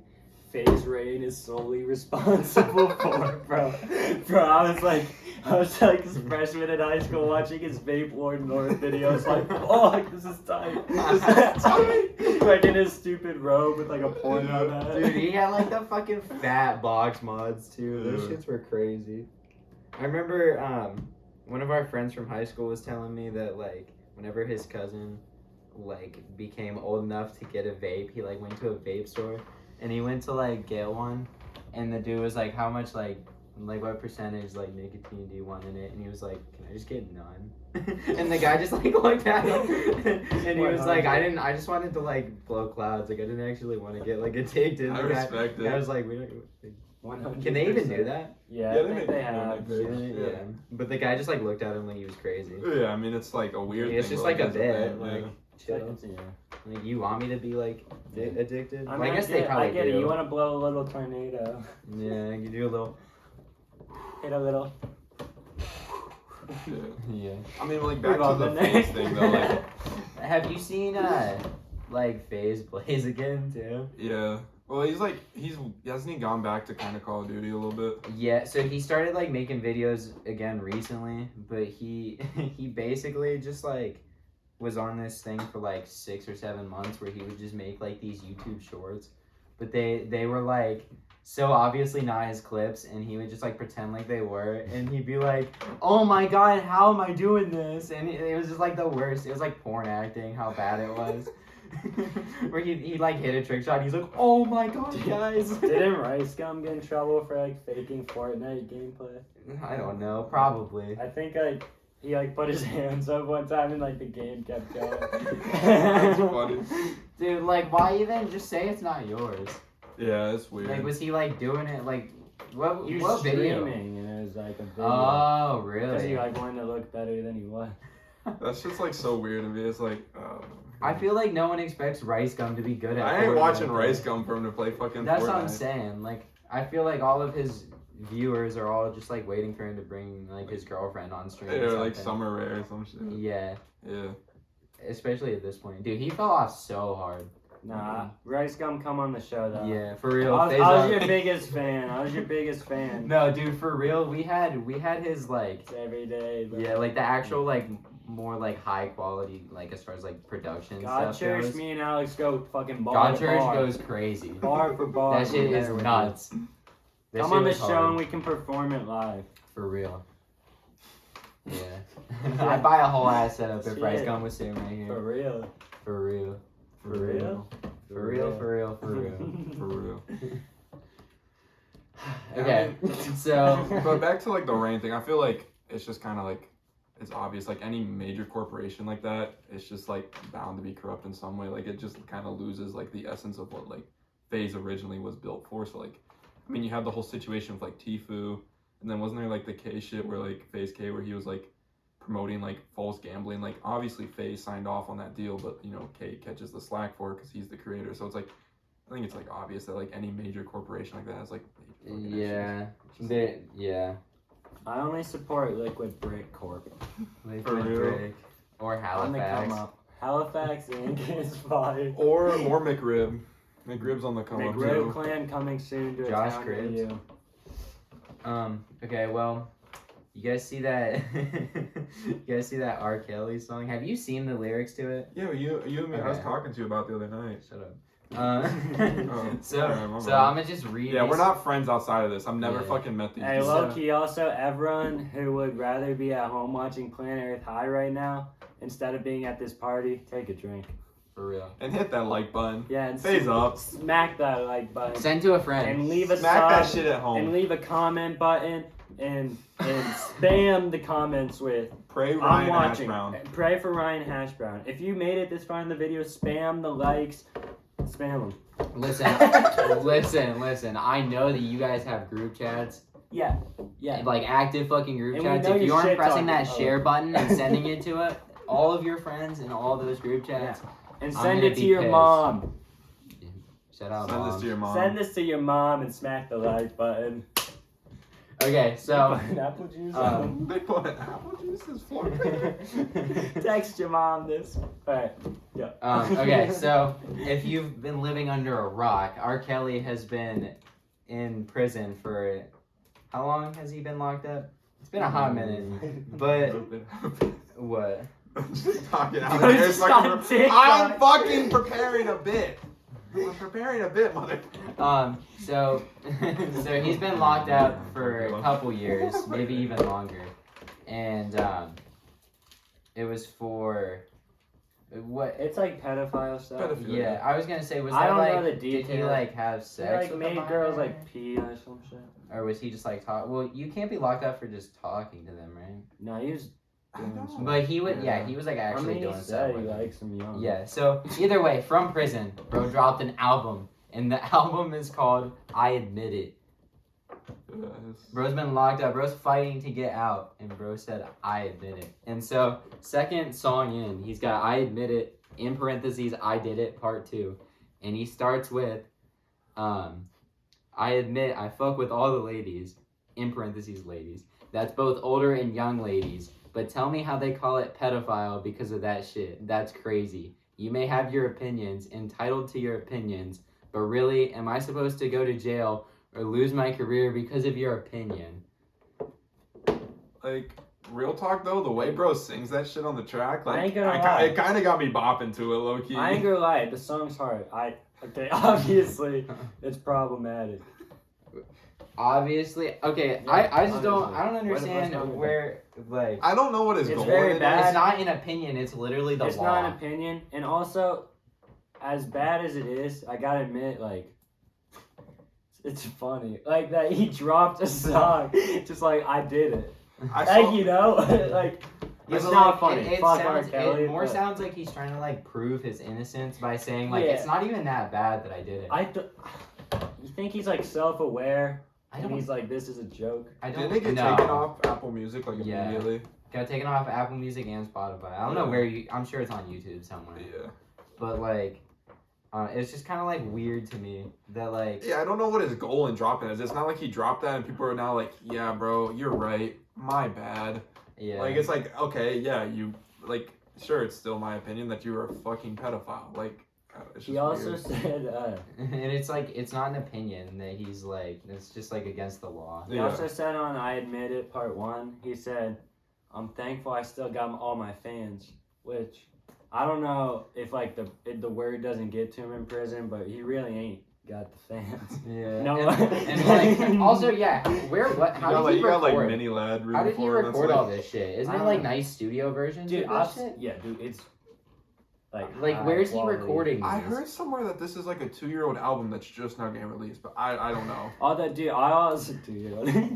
B: FaZe Rain is solely responsible for, bro. Bro, I was like a freshman in high school watching his Vape Lord North videos, like, oh, this is tight. This is tight. Like in his stupid robe with like a Pornhub hat.
A: Dude, he had like the fucking fat box mods too. Those
C: Yeah.
A: shits were crazy. I remember one of our friends from high school was telling me that like whenever his cousin like became old enough to get a vape, he like went to a vape store and he went to like get one, and the dude was like, how much like what percentage like nicotine do you want in it? And he was like, can I just get none? And the guy just like looked at him and he was like, I just wanted to like blow clouds, like I didn't actually want to get like addicted.
C: I
A: The guy-
C: respect
A: the guy
C: it.
A: was like, we don't
B: 100%.
A: can they even do that?
B: Yeah,
C: Yeah,
B: I
C: they
B: think
C: make
B: they
C: people
B: have.
C: make vapes.
A: Yeah. But the guy just like looked at him like he was crazy.
C: Yeah, I mean it's like a weird
A: It's
C: thing.
A: just
C: but,
A: like a
C: that's
A: bit,
C: thing,
A: like chill.
B: Yeah.
A: Like you want me to be like addicted?
B: I
A: Well,
B: mean,
A: I guess they probably
B: I get
A: do.
B: it. You want to blow a little tornado.
A: Yeah, you do a little.
B: Hit a little.
C: Yeah.
A: Yeah.
C: I mean, like back
B: We've all
C: to the
B: been there.
C: FaZe thing though. Like,
A: Have you seen like FaZe plays again too?
C: yeah. Well, he hasn't he gone back to kind of Call of Duty a little bit?
A: Yeah, so he started like making videos again recently, but he basically just like was on this thing for like 6 or 7 months where he would just make like these YouTube shorts, but they were like so obviously not his clips, and he would just like pretend like they were, and he'd be like, oh my god, how am I doing this? And it was just like the worst. It was like porn acting, how bad it was. Where he like hit a trick shot, he's like, oh my god, guys.
B: Didn't Rice Gum get in trouble for like faking Fortnite gameplay?
A: I don't know, probably.
B: I think like he like put his hands up one time and like the game kept going.
C: That's funny.
A: Dude, like, why even just say it's not yours?
C: Yeah, it's weird.
A: Like, was he like doing it like what?
B: He was
A: What video?
B: streaming and it was like a video.
A: Oh,
B: Because he
A: really?
B: like wanted to look better than he was.
C: That's just like so weird to me. It's like.
A: I feel like no one expects Rice Gum to be good at.
C: I ain't
A: Fortnite.
C: watching Rice Gum for him to play fucking
A: That's
C: Fortnite.
A: what I'm saying. Like, I feel like all of his viewers are all just like waiting for him to bring like his girlfriend on stream.
C: Yeah,
A: or
C: like
A: something.
C: Summer Rae or some shit.
A: Yeah,
C: Yeah.
A: especially at this point, dude. He fell off so hard.
B: Nah, Rice Gum, come on the show though.
A: Yeah, for real.
B: I was
A: Faison-
B: your biggest fan. I was your biggest fan.
A: No, dude, for real. We had his like.
B: It's every day. Bro.
A: Yeah, like the actual like more like high quality like as far as like production
B: God
A: stuff
B: Church,
A: goes.
B: me and Alex go fucking bar
A: God
B: to
A: Church
B: bar.
A: goes crazy.
B: Bar for bar.
A: That shit
B: We're
A: is
B: there with
A: nuts.
B: you.
A: That
B: Come
A: shit
B: on the
A: was
B: show
A: hard.
B: and we can perform it live.
A: For real. Yeah. I'd buy a whole ass setup if
B: Shit.
A: Rice Gum was sitting right
B: For
A: here.
B: real.
A: For real.
B: For real?
A: For real, for real, for real.
C: For real.
A: Okay. So
C: But back to like the rain thing, I feel like it's just kind of like it's obvious. Like any major corporation like that, it's just like bound to be corrupt in some way. Like it just kind of loses like the essence of what like FaZe originally was built for. So like, I mean, you have the whole situation with like Tfue, and then wasn't there like the K shit where like FaZe K where he was like promoting like false gambling. Like obviously FaZe signed off on that deal, but you know K catches the slack for it because he's the creator. So it's like I think it's like obvious that like any major corporation like that has like major fucking
A: yeah,
C: issues.
A: yeah.
B: I only support Liquid Brick Corp.
A: Liquid
C: real?
A: Brick or
B: On the come
A: Halifax.
B: up. Halifax Inc. is fine.
C: Or McRib. McRib's on the come up
B: McRib
C: too.
B: Clan coming soon to a
A: Josh
B: town near
A: Cribbs.
B: you.
A: Okay, well, you guys see that? You guys see that R. Kelly song? Have you seen the lyrics to it?
C: Yeah, you and me. I was
A: Okay.
C: talking to you about the other night.
A: Shut up.
C: Oh, alright, my
A: So
C: bad.
A: I'm gonna just read.
C: Yeah, we're
A: these-
C: not friends outside of this. I've never
A: Yeah.
C: fucking met these
B: Hey,
C: people.
B: low key, also, everyone who would rather be at home watching Planet Earth High right now instead of being at this party, take a drink.
A: For real.
C: And hit that like button.
B: Yeah, and
C: Phase up.
B: smack that like button.
A: Send to a friend.
B: And leave a
C: Smack that
B: sub,
C: shit at
B: and
C: home.
B: leave a comment button and spam the comments with
C: Pray
B: I'm
C: Ryan
B: watching.
C: Hashbrown.
B: Pray for Ryan Hashbrown. If you made it this far in the video, spam the likes. Spam them.
A: Listen. I know that you guys have group chats,
B: Yeah.
A: like active fucking group
B: And we
A: chats.
B: know
A: If
B: you're
A: you aren't
B: shit
A: pressing that
B: talking.
A: share button and sending it to all of your friends in all those group chats,
B: And
A: I'm
B: send
A: gonna
B: it to
A: be
B: your
A: pissed.
B: mom.
A: shout out
C: Send
A: moms.
C: this to your mom.
B: Send this to your mom and smack the like button.
A: Okay, so
B: apple juice.
C: They put apple juices for
B: Text your mom this. Alright, yeah.
A: Okay, so if you've been living under a rock, R. Kelly has been in prison for how long has he been locked up? It's been a hot minute, but what?
C: Just talking out there. It's like, I'm fucking preparing a bit. I'm preparing a bit, mother.
A: So he's been locked up for a couple years, maybe even longer, and it was for what?
B: It's like pedophile stuff.
C: Pedophilia.
A: Yeah, I was gonna say, was
B: I
A: that
B: don't
A: like,
B: know the
A: did he
B: details.
A: like have
B: They
A: sex
B: like
A: with
B: made
A: a
B: girls
A: minor?
B: like pee or some shit.
A: Or was he just like talk? Well, you can't be locked up for just talking to them, right?
B: No, he was
C: I
B: doing
C: know.
B: some-
A: But he would, yeah, he was like actually
B: I mean,
A: doing
B: he
A: stuff.
B: said he
A: with them.
B: likes him young.
A: Yeah. So either way, from prison, bro dropped an album, and the album is called "I Admit It." Bro's been locked up. Bro's fighting to get out, and bro said, "I admit it." And so, second song in, he's got "I Admit It" in parentheses. "I Did It" part 2, and he starts with, "I admit I fuck with all the ladies in parentheses ladies. That's both older and young ladies. But tell me how they call it pedophile because of that shit. That's crazy. You may have your opinions, entitled to your opinions, but really, am I supposed to go to jail or lose my career because of your opinion?"
C: Like, real talk though, the way bro sings that shit on the track, like,
B: I ain't gonna lie.
C: it kind of got me bopping to it, low key.
B: I ain't gonna lie, the song's hard. Okay, obviously it's problematic.
A: Obviously, okay.
B: Yeah,
A: I just don't.
B: obviously.
A: I don't
B: What's
A: understand
B: wrong with
A: where like.
C: I don't know what his
B: It's
C: goal
B: very
C: is.
B: bad.
A: It's not an opinion. It's literally the
B: It's
A: law.
B: not an opinion, and also, as bad as it is, I gotta admit, like, it's funny, like that he dropped a song, just like I did it,
C: I
B: like
C: saw,
B: you know, like
A: Yeah,
B: it's
A: but,
B: not
A: like,
B: funny.
A: It,
B: Fuck
A: sounds,
B: R. Kelly,
A: it more
B: but
A: sounds like he's trying to like prove his innocence by saying like
B: Yeah.
A: it's not even that bad that I did it.
B: You think he's like self-aware,
A: I
B: and
A: don't.
B: he's like, this is a joke.
A: I don't.
C: didn't it get
A: no.
C: taken off Apple Music like
A: Yeah.
C: immediately?
A: Got taken off Apple Music and Spotify. I don't know where you. I'm sure it's on YouTube somewhere.
C: Yeah.
A: But like, it's just kind of like weird to me that like.
C: Yeah, I don't know what his goal in dropping is. It's not like he dropped that and people are now like, yeah, bro, you're right. My bad.
A: Yeah.
C: Like, it's like, okay, yeah, you, like, sure, it's still my opinion that you were a fucking pedophile. Like, it's just
B: He also
C: weird.
B: said,
A: And it's like it's not an opinion that he's like. It's just like against the law.
B: he
C: Yeah.
B: also said on I Admit It Part 1, he said, I'm thankful I still got all my fans, which I don't know if like the word doesn't get to him in prison, but he really ain't got the fans.
A: Yeah.
B: No.
A: And like also yeah. Where what? How did he
C: you got like
A: record?
C: mini lad.
A: How did he record all this shit? Isn't
B: I
A: it
B: don't
A: like
B: know.
A: nice studio versions
B: Dude,
A: of this shit?
B: yeah, dude, it's like high
A: Where's he
B: quality.
A: recording?
C: I
A: these?
C: heard somewhere that this is like a 2-year-old album that's just now getting released, but I don't know.
B: All that, dude, I also do.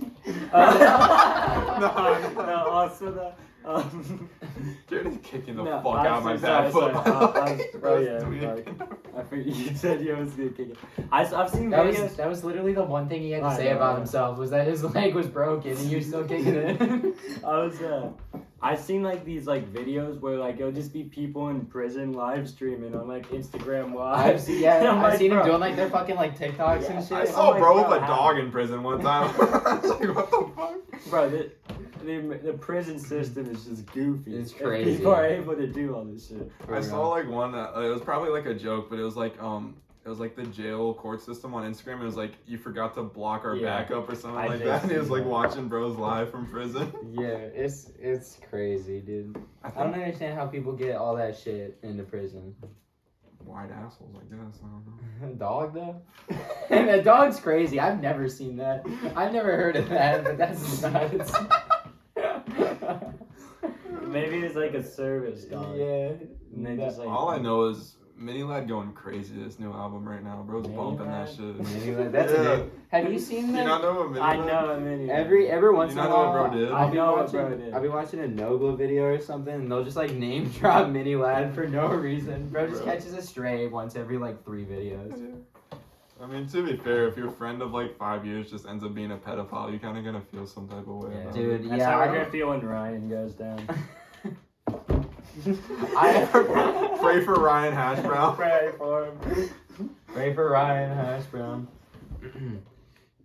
C: No.
B: Also the.
C: Jared's kicking the
B: No,
C: fuck
B: I'm
C: out of my
B: so
C: bad
B: sorry,
C: foot.
B: sorry. Oh, yeah,
C: Tweeting.
B: I forget you said you was gonna kick it. I've seen
A: That
B: videos.
A: was that was literally the one thing he had to
B: I
A: say
B: know,
A: about
B: yeah.
A: himself was that his leg was broken and he was still kicking it.
B: I've seen like these like videos where like it'll just be people in prison live streaming on like Instagram Live.
A: I've seen, yeah,
B: And I'm
A: I've
B: like,
A: seen him
B: bro,
A: doing like their fucking like TikToks
B: Yeah,
A: and shit.
C: I
B: Oh
C: saw
B: my
C: bro
B: God,
C: with a
B: how?
C: dog in prison one time. I was like, what the fuck?
B: Bro, the prison system is just goofy.
A: It's
B: And
A: crazy.
B: people are able to do all this shit.
C: I saw like one. It was probably like a joke, but it was like the jail court system on Instagram. It was like you forgot to block our
B: Yeah.
C: backup or something
B: I
C: like
B: did
C: that. And he
B: see
C: was like
B: that.
C: watching bros live from prison.
A: Yeah, it's crazy, dude.
C: I
A: I don't
C: think
A: understand how people get all that shit into prison.
C: white assholes, I guess. I don't know.
A: Dog though? The dog's crazy. I've never seen that. I've never heard of that, but that's nuts.
B: Maybe it's like a service dog.
A: Yeah.
B: And they just like.
C: All I know is Mini Lad going crazy to this new album right now. Bro's
B: Mini
C: bumping
B: Lad?
C: that shit.
A: That's
C: Yeah.
A: a Have you seen
C: Do you
A: that?
C: not know what Mini
B: I
C: Lad?
B: know a mini.
A: Every once
C: You
A: in a
C: not know what
A: while,
C: bro did?
A: I'll be
B: I know what
A: watching.
B: bro did.
A: I'll be watching a Nogla video or something, and they'll just like name drop Mini Lad for no reason. Bro just
C: Bro.
A: catches a stray once every like 3 videos.
C: I mean, to be fair, if your friend of like 5 years just ends up being a pedophile, you're kind of gonna feel some type of way.
B: Yeah.
C: about
A: Dude,
C: it.
B: That's
A: yeah,
B: how
A: I
B: we're
A: don't-
B: gonna feel when Ryan goes down.
C: Pray for Ryan Hashbrown.
B: Pray for him.
A: Pray for Ryan Hash Brown.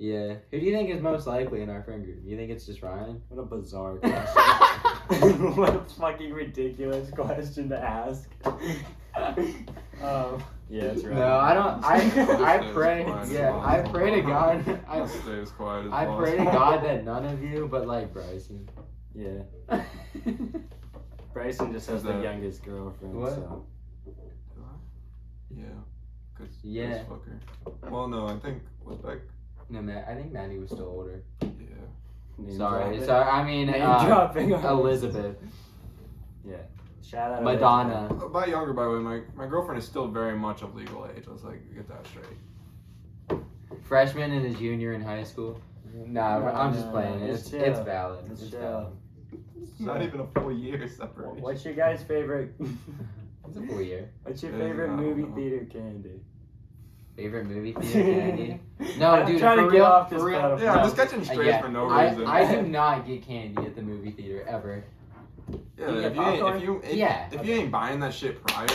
A: Yeah. Who do you think is most likely in our friend group? You think it's just Ryan?
B: What a bizarre question. What a fucking ridiculous question to ask. Yeah, that's right.
A: No, I don't. I pray.
C: Quiet as
A: Yeah, I
C: possible.
A: pray to God.
C: I'll stay as quiet as
A: I
C: possible.
A: pray to God that none of you, but like Bryson.
B: Yeah. Bryson just has
C: Is
B: the
C: that-
B: youngest girlfriend,
A: What?
B: so.
C: Yeah. Cause
A: Yeah.
C: this fucker. Well, no, I think was Beck.
A: No, Matt. I think Maddie was still older.
C: Yeah.
B: Name
A: Sorry.
B: dropping.
A: Sorry. I mean,
B: Name dropping.
A: Elizabeth,
B: Yeah. Shout out.
A: Madonna.
C: By younger, by the way, my girlfriend is still very much of legal age. Let's like get that straight.
A: Freshman and a junior in high school. Nah,
B: No,
A: I'm just
B: no,
A: playing.
B: no,
A: It's
B: it's chill.
A: valid.
B: It's
A: It's
B: chill.
A: valid.
C: It's not even a full year separation.
B: What's your guys' favorite?
A: It's a full year.
B: What's your
C: Yeah,
B: favorite
C: I don't
B: movie
C: know.
B: theater candy?
A: Favorite movie theater candy? No,
B: I'm
A: dude.
B: trying
A: for
B: to
A: real,
B: get off this
A: for real.
B: pedestal.
C: Yeah, I'm
A: No.
C: just catching strays
A: Yeah,
C: for no reason.
A: I do not get candy at the movie theater ever.
C: Yeah,
B: You
C: if
B: get
C: you ain't,
B: popcorn?
C: if you ain't buying that shit prior,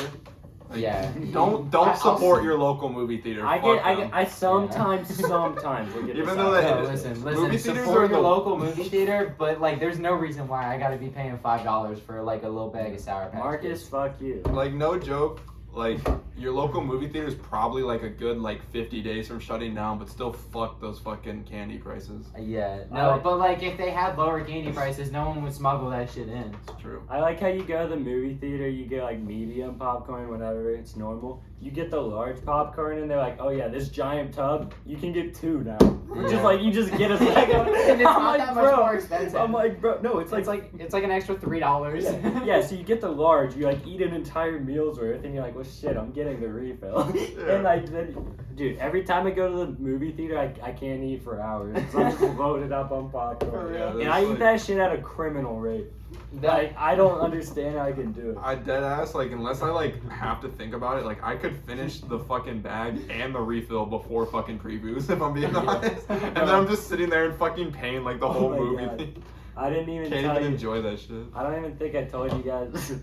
C: like,
A: Yeah.
C: don't
A: I'll
C: support your local movie theater.
B: I
C: Fuck them.
B: sometimes will get
C: Even
B: this
C: though
B: out.
C: that-
A: No, listen,
C: movie theaters
A: support
C: are
A: your
C: the-
A: local movie theater, but like, there's no reason why I gotta be paying $5 for like a little bag of Sour Patch
B: Marcus,
A: Kids.
B: fuck you.
C: Like no joke, like your local movie theater is probably like a good like 50 days from shutting down, but still fuck those fucking candy prices.
A: Yeah, no,
B: I-
A: but like, if they had lower candy prices, no one would smuggle that shit in.
C: It's true.
B: I like how you go to the movie theater, you get like medium popcorn, whatever, it's normal. You get the large popcorn and they're like, oh yeah, this giant tub, you can get 2 now.
A: Yeah.
B: Just like, you just get a second one.
A: And it's
B: I'm
A: not
B: like,
A: that much
B: bro,
A: more expensive.
B: I'm like, bro, no, it's like,
A: It's like an extra $3.
B: yeah, so you get the large, you like eat an entire meal's worth, and you're like, well shit, I'm getting the refill.
C: Yeah.
B: And like, then, dude, every time I go to the movie theater, I can't eat for hours. So I'm just loaded up on popcorn.
A: For real.
C: Yeah,
B: And
C: that's
B: I eat
C: like-
B: that shit at a criminal rate.
A: That-
B: Like, I don't understand how I can do it.
C: I dead ass like unless I like have to think about it, like I could finish the fucking bag and the refill before fucking previews if I'm being
B: Yeah.
C: honest. And then I'm just sitting there in fucking pain like the whole
B: my
C: movie.
B: God. I didn't even
C: Can't
B: tell
C: even
B: you.
C: enjoy that shit.
B: I don't even think I told you guys.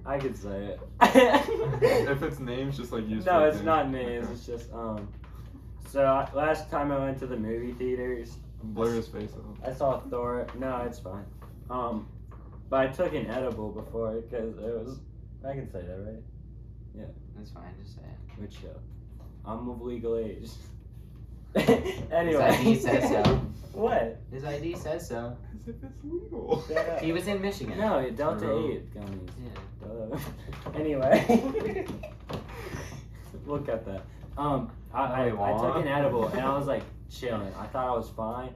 B: I could say it.
C: If it's names, just like use.
B: No,
C: fake
B: it's
C: names.
B: not names. It's just last time I went to the movie theaters,
C: Blur his face out.
B: I saw Thor. No, it's fine. But I took an edible before because it was. I can say that, right?
A: That's fine, just say it.
B: Which show? I'm of legal age.
A: His
B: Anyway.
A: ID says so.
B: What?
A: His ID says so.
C: As if it's legal.
A: He was in Michigan.
B: No, Delta
C: True.
B: 8 gummies.
A: Yeah.
B: Duh. Anyway, look at that. I took an edible and I was like chilling. I thought I was fine.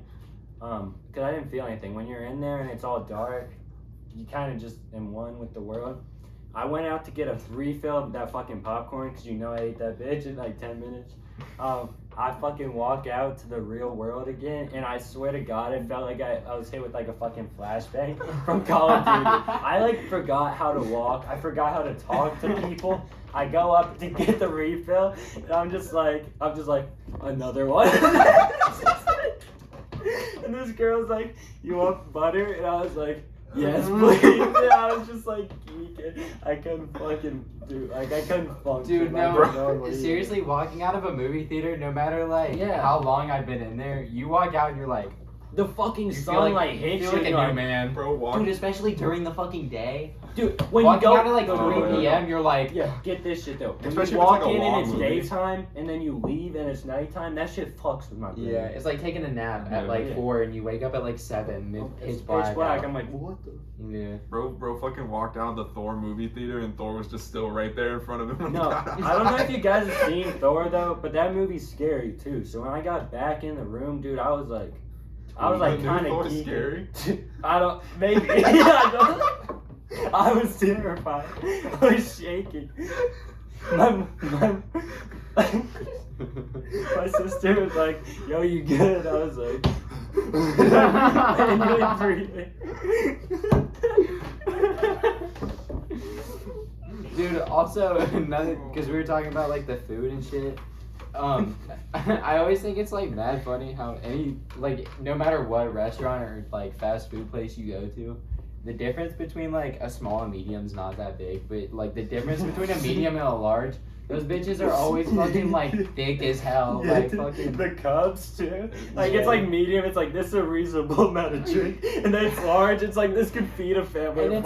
B: Cause I didn't feel anything. When you're in there and it's all dark, you kind of just in one with the world. I went out to get a refill of that fucking popcorn because you know I ate that bitch in like 10 minutes. I fucking walk out to the real world again, and I swear to God, it felt like I was hit with like a fucking flashbang from Call of Duty. I like forgot how to walk. I forgot how to talk to people. I go up to get the refill, and I'm just like, another one. And this girl's like, you want butter? And I was like, yes, please. And I was just like geeking. I couldn't fucking I couldn't function.
A: Dude,
B: like
A: no,
B: normally.
A: seriously, walking out of a movie theater, no matter like
B: Yeah.
A: how long I've been in there, you walk out and you're like,
B: The fucking
A: you
B: sunlight
A: you
B: hits
A: feel
B: you.
A: like a
B: and
A: new
B: you're
A: man.
C: Bro, walk.
A: Dude, especially during the fucking day.
B: Dude, when
A: Walking
B: you go
A: out at like
B: no,
A: 3
C: no, no,
A: p.m., you're like,
B: Yeah, get this shit though. When
C: Especially
B: you
C: if it's
B: walk
C: like a
B: in
C: long
B: and it's
C: movie.
B: daytime, and then you leave and it's nighttime, that shit fucks with my brain.
A: yeah, it's like taking a nap at
C: Yeah.
A: like
B: Yeah.
A: 4 and you wake up at like 7 and
B: It's
A: pitch black. out.
B: I'm like, what the?
A: Yeah.
C: Bro fucking walked out of the Thor movie theater and Thor was just still right there in front of him when
B: No,
C: he got out.
B: I don't know if you guys have seen Thor though, but that movie's scary too. So when I got back in the room, dude, I was like
C: The new
B: kind of
C: Thor's
B: geeking.
C: scary?
B: I don't, maybe. I don't. I was terrified. I was shaking. My sister was like, "Yo, you good?" I was like, I can really breathe.
A: Dude, also another because we were talking about like the food and shit. I always think it's like mad funny how no matter what restaurant or like fast food place you go to, the difference between like a small and medium is not that big, but like the difference between a medium and a large, Those bitches are always fucking like thick as hell.
B: Yeah,
A: Like
B: dude,
A: fucking.
B: the cups too. Like
A: Yeah.
B: it's like medium. It's like this is a reasonable amount of drink, and then it's large. It's like this could feed a family
A: And
B: of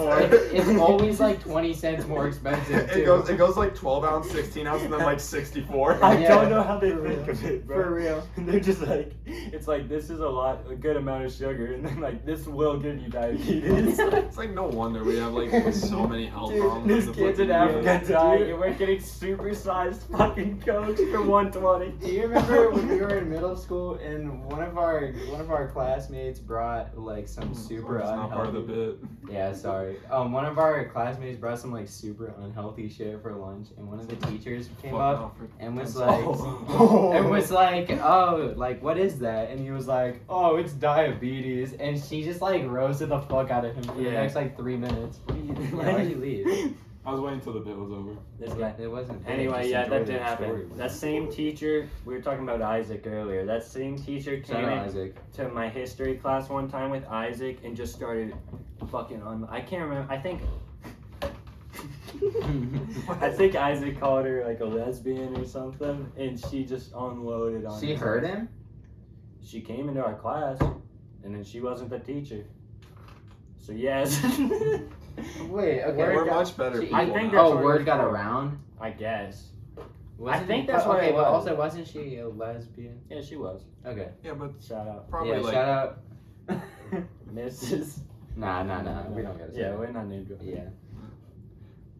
A: it's
B: four.
A: always like 20 cents more expensive too.
C: It goes like 12 ounce, 16 ounce, and then like 64.
B: I
A: Yeah.
B: don't know how they
A: For
B: think
A: real.
B: of it, bro.
A: For real.
B: And they're just like, it's like this is a good amount of sugar, and then like this will give you diabetes.
C: It's like no wonder we have like so many health
B: Dude,
C: problems.
B: these
C: in the
B: kids in
C: fucking
B: Africa
C: US.
B: dying, and we're getting supersized fucking Cokes for 120.
A: Do you remember when we were in middle school and one of our classmates brought like some super
C: It's not part of the
A: unhealthy?
C: bit.
A: Yeah, sorry. One of our classmates brought some like super unhealthy shit for lunch, and one of the teachers came
C: Fuck
A: up
C: off.
A: and was
B: Oh.
A: like, and was like, oh, like what is that? And he was like, oh, it's diabetes, and she just like roasted the fuck out of him for the
B: Yeah.
A: next like 3 minutes.
B: What are you doing?
A: Yeah, why'd you leave?
C: I was waiting until the bit was over.
B: This guy.
A: It wasn't. bad,
B: Anyway,
A: just
B: yeah,
A: enjoy
B: that
A: the
B: did happen.
A: story.
B: That same teacher, we were talking about Isaac earlier. That same teacher
A: Shout
B: came
A: out
B: in
A: Isaac.
B: to my history class one time with Isaac and just started fucking on. I can't remember. I think Isaac called her like a lesbian or something, and she just unloaded on.
A: She
B: his
A: heard
B: ass.
A: him?
B: She came into our class, and then she wasn't the teacher. So yes.
A: Wait, okay.
C: We're
A: got-
C: much better
A: she-
C: people
B: I think
C: now.
B: that's
A: Oh,
B: what
A: word
B: it's
A: got
B: called.
A: around?
B: I guess.
A: Wasn't
B: think
A: it-
B: that's what
A: okay,
B: it
A: but
B: was.
A: also wasn't she a lesbian?
B: Yeah, she was.
A: Okay.
C: Yeah, but
B: Shout out,
C: probably
A: Yeah,
C: like
A: shout out.
B: Mrs.
A: Nah, we don't gotta say
B: Yeah,
A: that.
B: we're not name dropping.
A: Yeah.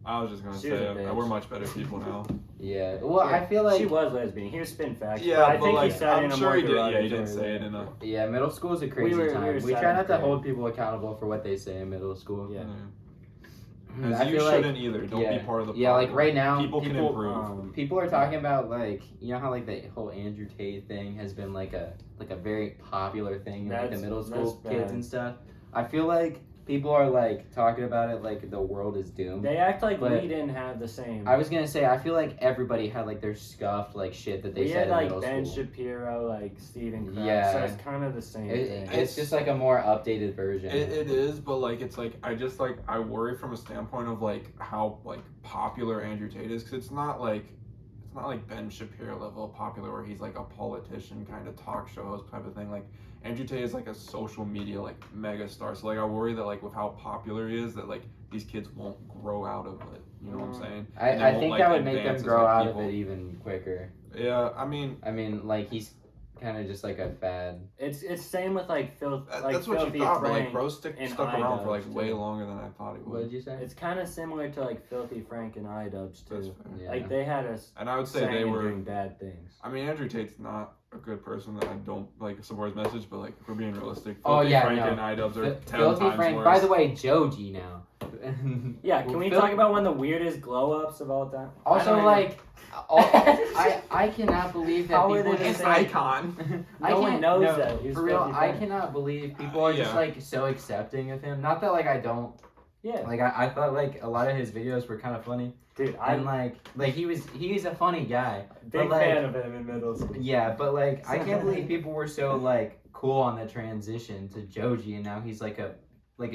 C: I was just gonna
B: She was
C: say
B: a bitch.
C: we're much better people now.
A: Yeah. Well,
B: Yeah,
A: I feel like
B: she was lesbian. Here's spin facts.
C: Yeah,
B: but I
C: but
B: think
C: like
B: he said it in
C: I'm
B: a
C: sure
B: more
C: he did. Yeah, he
B: derogatory
C: didn't say it
B: way.
C: in a.
A: yeah, middle school is a crazy
B: were- we
A: time.
B: were
A: We try
B: seventh
A: not to
B: grade.
A: hold people accountable for what they say in middle school.
B: Yeah.
A: I
C: As you
A: feel like
C: shouldn't either. Don't
A: yeah.
C: be part of the
A: Yeah, like
C: problem.
A: right now,
C: people can
A: people,
C: improve.
A: people are talking about like, you know how like the whole Andrew Tate thing has been like a very popular thing in like the
B: That's-
A: middle school
B: that's
A: kids
B: bad.
A: and stuff. I feel like people are like talking about it like the world is doomed.
B: They act like
A: But-
B: we didn't have the same.
A: I was gonna say I feel like everybody had like their scuffed like shit that they
B: we
A: said
B: had
A: in
B: like
A: middle
B: Ben
A: school.
B: Shapiro, like Stephen Krabs.
A: Yeah.
B: So it's kind of the same thing.
A: It's just like a more updated version.
C: It is, but like it's like I worry from a standpoint of like how like popular Andrew Tate is, because it's not like Ben Shapiro level popular where he's like a politician kind of talk show host type of thing. Like Andrew Tate is like a social media like mega star. So like I worry that like with how popular he is that like these kids won't grow out of it. You know what I'm saying? And they
A: I
C: won't,
A: think
C: like,
A: that would make them
C: advance as,
A: grow
C: like,
A: out
C: people.
A: of it even quicker.
C: Yeah, I mean
A: Like he's kind of just like a fad.
B: It's same with like
C: that's what
B: Filthy
C: you thought, but
B: Frank
C: like bro stuck around for like
B: iDubbbz,
C: way
B: too.
C: longer than I thought he
A: What
C: would.
A: did you say?
B: It's kind of similar to like Filthy Frank and iDubbbz
C: That's
B: too.
C: fair.
A: Yeah.
B: Like they had a
C: And I would say
B: saying
C: they
B: and
C: were.
B: doing bad things.
C: I mean, Andrew Tate's not a good person that I don't like support his message, but like if we're being realistic,
A: Oh,
C: Filthy
A: yeah,
C: Frank
A: no.
C: and iDubbbz are 10
A: Filthy
C: times
A: Frank.
C: worse.
A: By the way, Joji now.
B: Yeah, can we talk about one of the weirdest glow ups of all time? I
A: Also,
B: don't
A: like, I cannot believe that
B: How are
A: people
B: they the
A: just
B: same?
A: like.
C: icon.
A: I
B: No one
A: can't-
B: knows
A: no,
B: that. He's
A: For real,
B: Filthy
A: I
B: Frank.
A: cannot believe people are just
C: Yeah.
A: like so accepting of him. Not that like I don't
B: Yeah,
A: like. I thought like a lot of his videos were kind of funny,
B: dude,
A: and
B: I'm
A: like he's a funny guy.
B: big
A: like-
B: fan of him in middle school.
A: Yeah, but like I can't believe people were so like cool on the transition to Joji, and now he's like a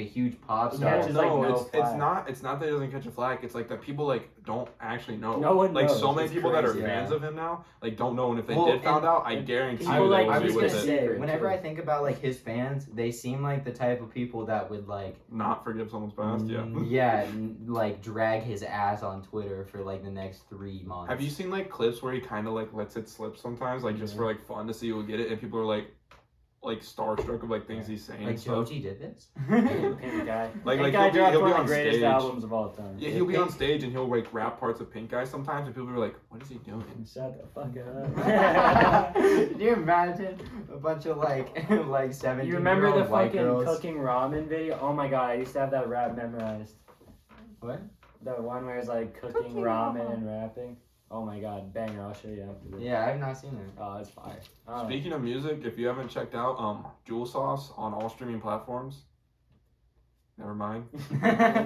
A: huge pop star.
B: Yeah,
C: Well,
B: just, like,
C: no,
B: no
C: it's
B: flag.
C: not. It's not that he doesn't catch a flag. It's like that people like don't actually know.
B: No one
C: like
B: knows.
C: so many
B: It's
C: people that are
B: crazy.
C: fans
A: Yeah.
C: of him now, like don't know. And if they
A: Well,
C: did found
A: and-
C: out, I
B: and
C: guarantee
B: people
C: you
B: like-
C: they
A: I
C: would
A: was
C: be
A: gonna
C: with it.
A: say,
B: it.
A: whenever I think about like his fans, they seem like the type of people that would like
C: Not forgive someone's past. Yeah.
A: like drag his ass on Twitter for like the next 3 months.
C: Have you seen like clips where he kind of like lets it slip sometimes, like just for like fun to see who will get it, and people are like starstruck of like things he's saying.
A: like
C: and stuff.
A: Joji did this?
B: Pink Guy.
C: Like,
B: Pink
C: he'll
B: Guy
C: be-
B: dropped
C: he'll be
B: one of
C: on
B: the greatest
C: stage.
B: albums of all time.
C: Yeah, he'll be on stage and he'll like rap parts of Pink Guy sometimes, and people are like, "What is he doing?"
B: Shut the fuck up.
A: Can you imagine a bunch of like 17
B: You remember the
A: white
B: fucking
A: girls?
B: cooking ramen video? Oh my god, I used to have that rap memorized.
A: What?
B: The one where it's like cooking ramen and rapping. Oh my god, banger! I'll show you after this.
A: Yeah, I've not seen it.
B: Oh, it's fire. Oh,
C: Speaking of music, if you haven't checked out JUUL Sauce on all streaming platforms, never mind. I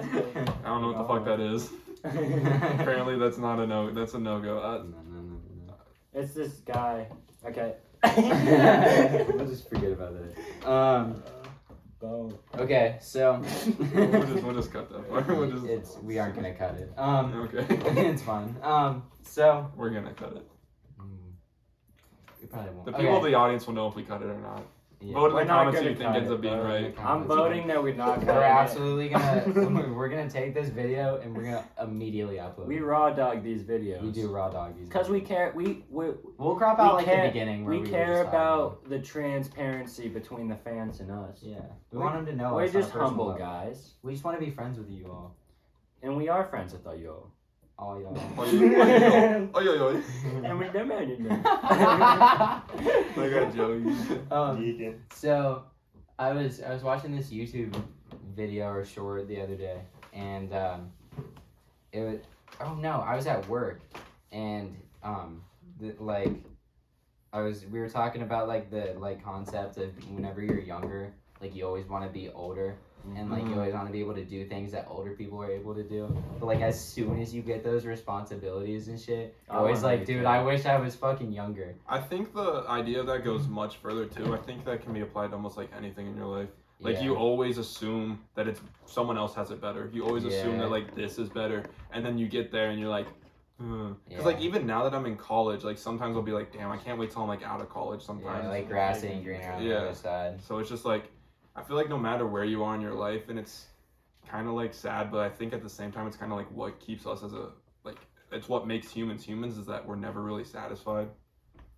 C: don't know what the fuck that is. Apparently, that's not a no. That's a no go.
A: No.
B: it's this guy. Okay.
A: We'll just forget about that.
B: Bone.
A: Okay, so
C: we'll just cut that part.
A: we aren't gonna cut it.
C: Okay.
A: It's fine. So
C: We're gonna cut it.
A: we probably won't.
C: The people of the audience will know if we cut it or not.
A: Yeah.
C: Vote in
B: We're
C: the
B: not
C: comments who
B: gonna
C: you think
B: cut
C: ends
B: it,
C: up being
A: vote in the
C: right.
A: comments.
B: I'm voting that we're not
A: We're
B: gonna.
A: absolutely gonna we're gonna take this video and we're gonna immediately upload
B: We
A: it.
B: raw dog these videos.
A: We do raw dog these
B: Because we
A: videos.
B: care.
A: We'll crop out
B: we
A: like the
B: care-
A: beginning where
B: We
A: we were
B: care
A: just
B: about the transparency between the fans and us.
A: talking. Yeah, we want them to know.
B: We're
A: us on a
B: just
A: personal
B: humble
A: level.
B: guys,
A: We just want to be friends with you all.
B: and we are friends with you.
A: All y'all.
C: Oi.
B: And we demanded them.
C: I got Joey.
A: So I was watching this YouTube video or short the other day, and it was I was at work, and we were talking about like the concept of whenever you're younger, like you always want to be older. And like you always want to be able to do things that older people are able to do, but like as soon as you get those responsibilities and shit, you're always like, dude, I wish I was fucking younger.
C: I think the idea of that goes much further too. I think that can be applied to almost like anything in your life. Like you always assume that it's someone else has it better. You always assume that like this is better, and then you get there and you're like, because like even now that I'm in college, like sometimes I'll be like, damn, I can't wait till I'm like out of college. Sometimes
A: like grass ain't greener on the other side.
C: So it's just like, I feel like no matter where you are in your life, and it's kind of like sad, but I think at the same time it's kind of like what keeps us as it's what makes humans is that we're never really satisfied.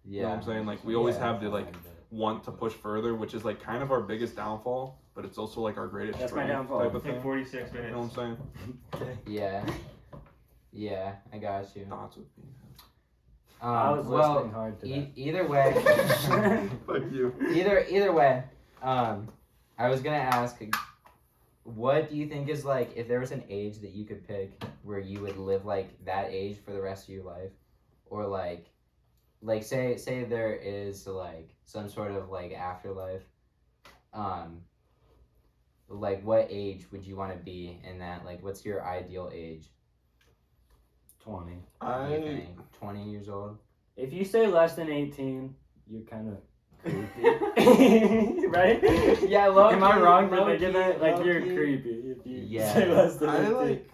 A: Yeah.
C: You know what I'm saying? Like we always have the like want to push further, which is like kind of our biggest downfall, but it's also like our greatest
B: That's my
C: strength
B: downfall.
C: type of thing.
D: 46 minutes.
C: You know what I'm saying?
A: Yeah, I got you.
C: Thoughts would be.
B: I was listening hard to that.
A: Either way,
C: Fuck you.
A: either way, I was gonna ask, what do you think is like, if there was an age that you could pick where you would live like that age for the rest of your life, or like say there is like some sort of like afterlife, like what age would you want to be in that? Like, what's your ideal age?
B: 20.
A: What do you think? 20 years old?
B: If you say less than 18, you're kind of creepy. Right?
A: Yeah, low
B: Am I
A: key,
B: wrong for
A: low
B: thinking
A: key,
B: that? Like,
A: low
B: you're
A: key.
B: creepy if you
A: Yeah.
B: say less than 18.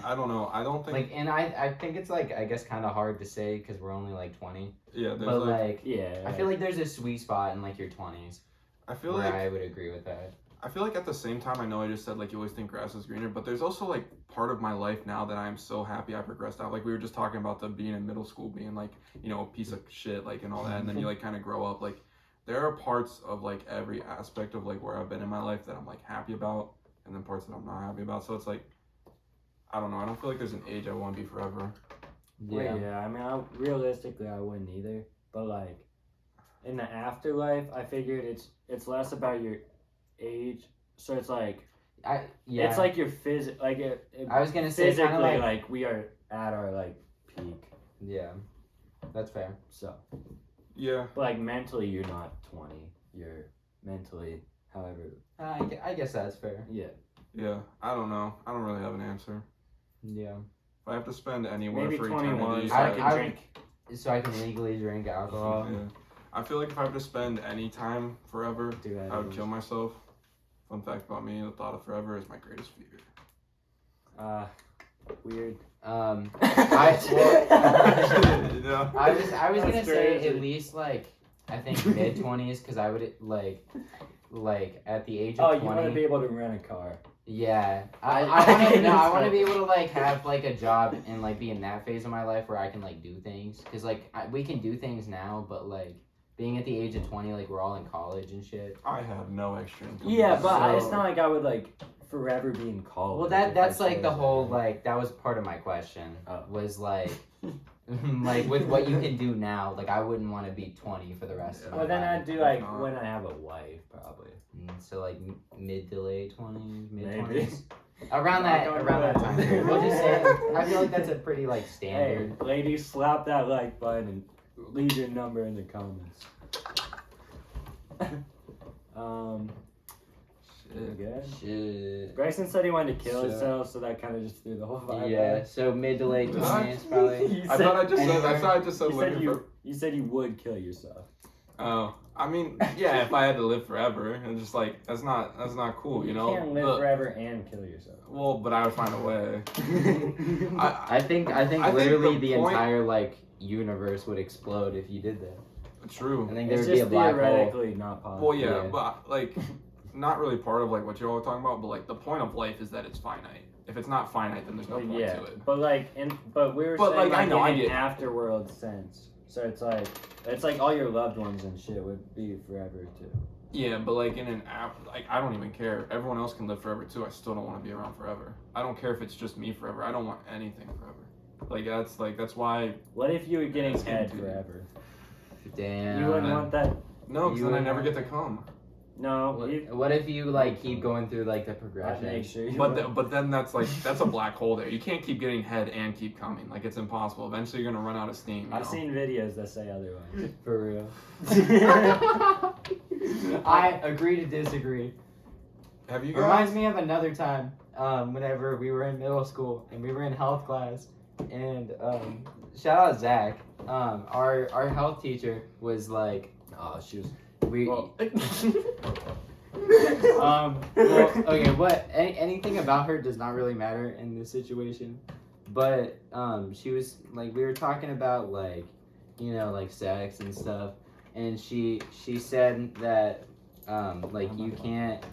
C: I don't know. I don't think.
A: Like, and I think it's like, I guess kind of hard to say because we're only like 20.
C: Yeah, there's
A: But like,
B: Yeah.
A: I feel like there's a sweet spot in like your 20s
C: I feel
A: where
C: like
A: I would agree with that.
C: I feel like at the same time, I know I just said like you always think grass is greener, but there's also like part of my life now that I am so happy I progressed out. Like we were just talking about the being in middle school, being like, you know, a piece of shit, like and all that, and then you like kind of grow up. Like there are parts of like every aspect of like where I've been in my life that I'm like happy about, and then parts that I'm not happy about. So it's like, I don't know. I don't feel like there's an age I want to be forever.
A: Yeah.
B: Yeah, I mean, realistically, I wouldn't either. But like, in the afterlife, I figured it's less about your age. So it's like,
A: Yeah.
B: it's like your like
A: I was gonna say
B: physically,
A: kind of
B: like we are at our like peak.
A: Yeah, that's fair.
B: So,
C: Yeah.
B: but like mentally, you're not 20. You're mentally, however.
A: I guess that's fair.
B: Yeah.
C: Yeah. I don't know. I don't really have an answer.
A: Yeah.
C: If I have to spend anywhere
B: Maybe
C: for
B: 21.
C: eternity,
B: So I
A: I-
B: can
A: I-
B: drink.
A: So I can legally drink alcohol.
C: Yeah. I feel like if I have to spend any time forever,
B: Do that.
C: I would kill myself. Fun fact about me, the thought of forever is my greatest fear.
B: Weird.
C: Yeah.
A: I was gonna
B: That's
A: say
B: crazy.
A: at least like I think mid-20s because I would like at the age of
B: Oh,
A: 20.
B: you want to be able to rent a car.
A: Yeah,
B: I-
A: I want to be able to like have like a job and like be in that phase of my life where I can like do things because like we can do things now, but like being at the age of 20, like we're all in college and shit.
C: I have no extra income.
B: Yeah, but
A: So-
B: it's not like I would like forever be in college.
A: Well,
B: if
A: that's
B: I
A: like the
B: chose
A: whole
B: that.
A: like that was part of my question
B: Oh.
A: was like like with what you can do now, like I wouldn't want to be 20 for the rest of my
B: Well, then
A: life.
B: I'd do like
C: not.
B: when I have a wife, probably.
A: So like mid to late 20s, mid
B: Maybe.
A: 20s. Around that time period. We'll just say I feel like that's a pretty like
B: Hey,
A: standard.
B: ladies, slap that like button and leave your number in the comments. Good.
A: Shit.
B: Bryson said he wanted to kill
A: So-
B: himself, so that kind of just threw the whole vibe.
A: Yeah, so mid to late 20s probably.
B: You
C: I thought I just said. I
A: Anywhere.
C: thought I just said
B: You said
C: living
B: you said you would kill yourself.
C: Oh, I mean, yeah, if I had to live forever, and just like that's not cool, you know.
B: You can't live forever and kill yourself.
C: Well, but I would find a way.
A: I think literally the entire like universe would explode if you did that.
C: True.
A: I think there
B: It's
A: would be a
B: just
A: black hole.
B: theoretically not possible.
C: Well, yeah,
A: Yeah.
C: but like, not really part of like what you're all talking about. But like, the point of life is that it's finite. If it's not finite, then there's no point
B: Yeah,
C: to it.
B: but like, but we were
C: But,
B: saying
C: like, I know, I
B: in
C: get-
B: an afterworld sense. So it's like all your loved ones and shit would be forever too.
C: Yeah, but like in an app, like I don't even care. Everyone else can live forever too. I still don't want to be around forever. I don't care if it's just me forever. I don't want anything forever. That's why.
B: What if you were getting
C: That's
B: head
C: indeed.
B: forever?
A: Damn.
B: You wouldn't want that.
C: No, because
A: You
C: then I
A: would
C: never
A: want
C: get to come.
B: No. you-
A: What if you like keep going through like the
B: I'd
A: progression?
B: make sure you
C: But then that's a black hole there. You can't keep getting head and keep coming. Like it's impossible. Eventually you're gonna run out of steam.
B: I've seen videos that say otherwise.
A: For real. I agree to disagree.
C: Have you
A: It reminds
C: guys?
A: me of another time, whenever we were in middle school and we were in health class, and shout out Zach. Our health teacher was like,
B: Oh, she was.
A: we.
B: Well,
A: Well, okay, anything about her does not really matter in this situation, but she was like, we were talking about like, you know, like sex and stuff, and she said that like you can't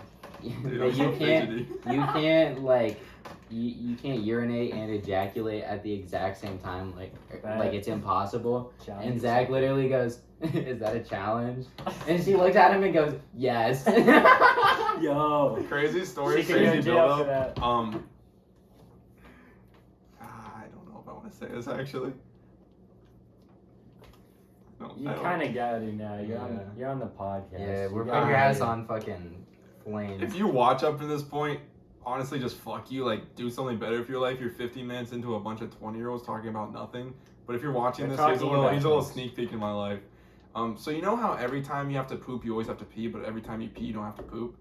C: Dude,
A: that
C: I'm so fidgety.
A: you can't like you can't urinate and ejaculate at the exact same time, like it's impossible. And Zach literally goes, "Is that a challenge?" And she looks at him and goes, "Yes."
B: Yo.
C: Crazy story,
B: She could go
C: crazy
B: to jail for
C: build
B: that.
C: up. I don't know if I want to say this actually. No,
B: You
C: I don't-
B: kind of got it now.
A: Yeah.
B: You're on the podcast.
A: Yeah, we're
B: You
A: putting your
B: got
A: ass
B: it.
A: on fucking flames.
C: If you watch up to this point, honestly, just fuck you. Like, do something better for your life. You're 15 minutes into a bunch of 20-year-olds talking about nothing. But if you're watching
B: They're
C: this, here's a
B: talking
C: little,
B: about things.
C: sneak peek in my life. So you know how every time you have to poop, you always have to pee, but every time you pee, you don't have to poop.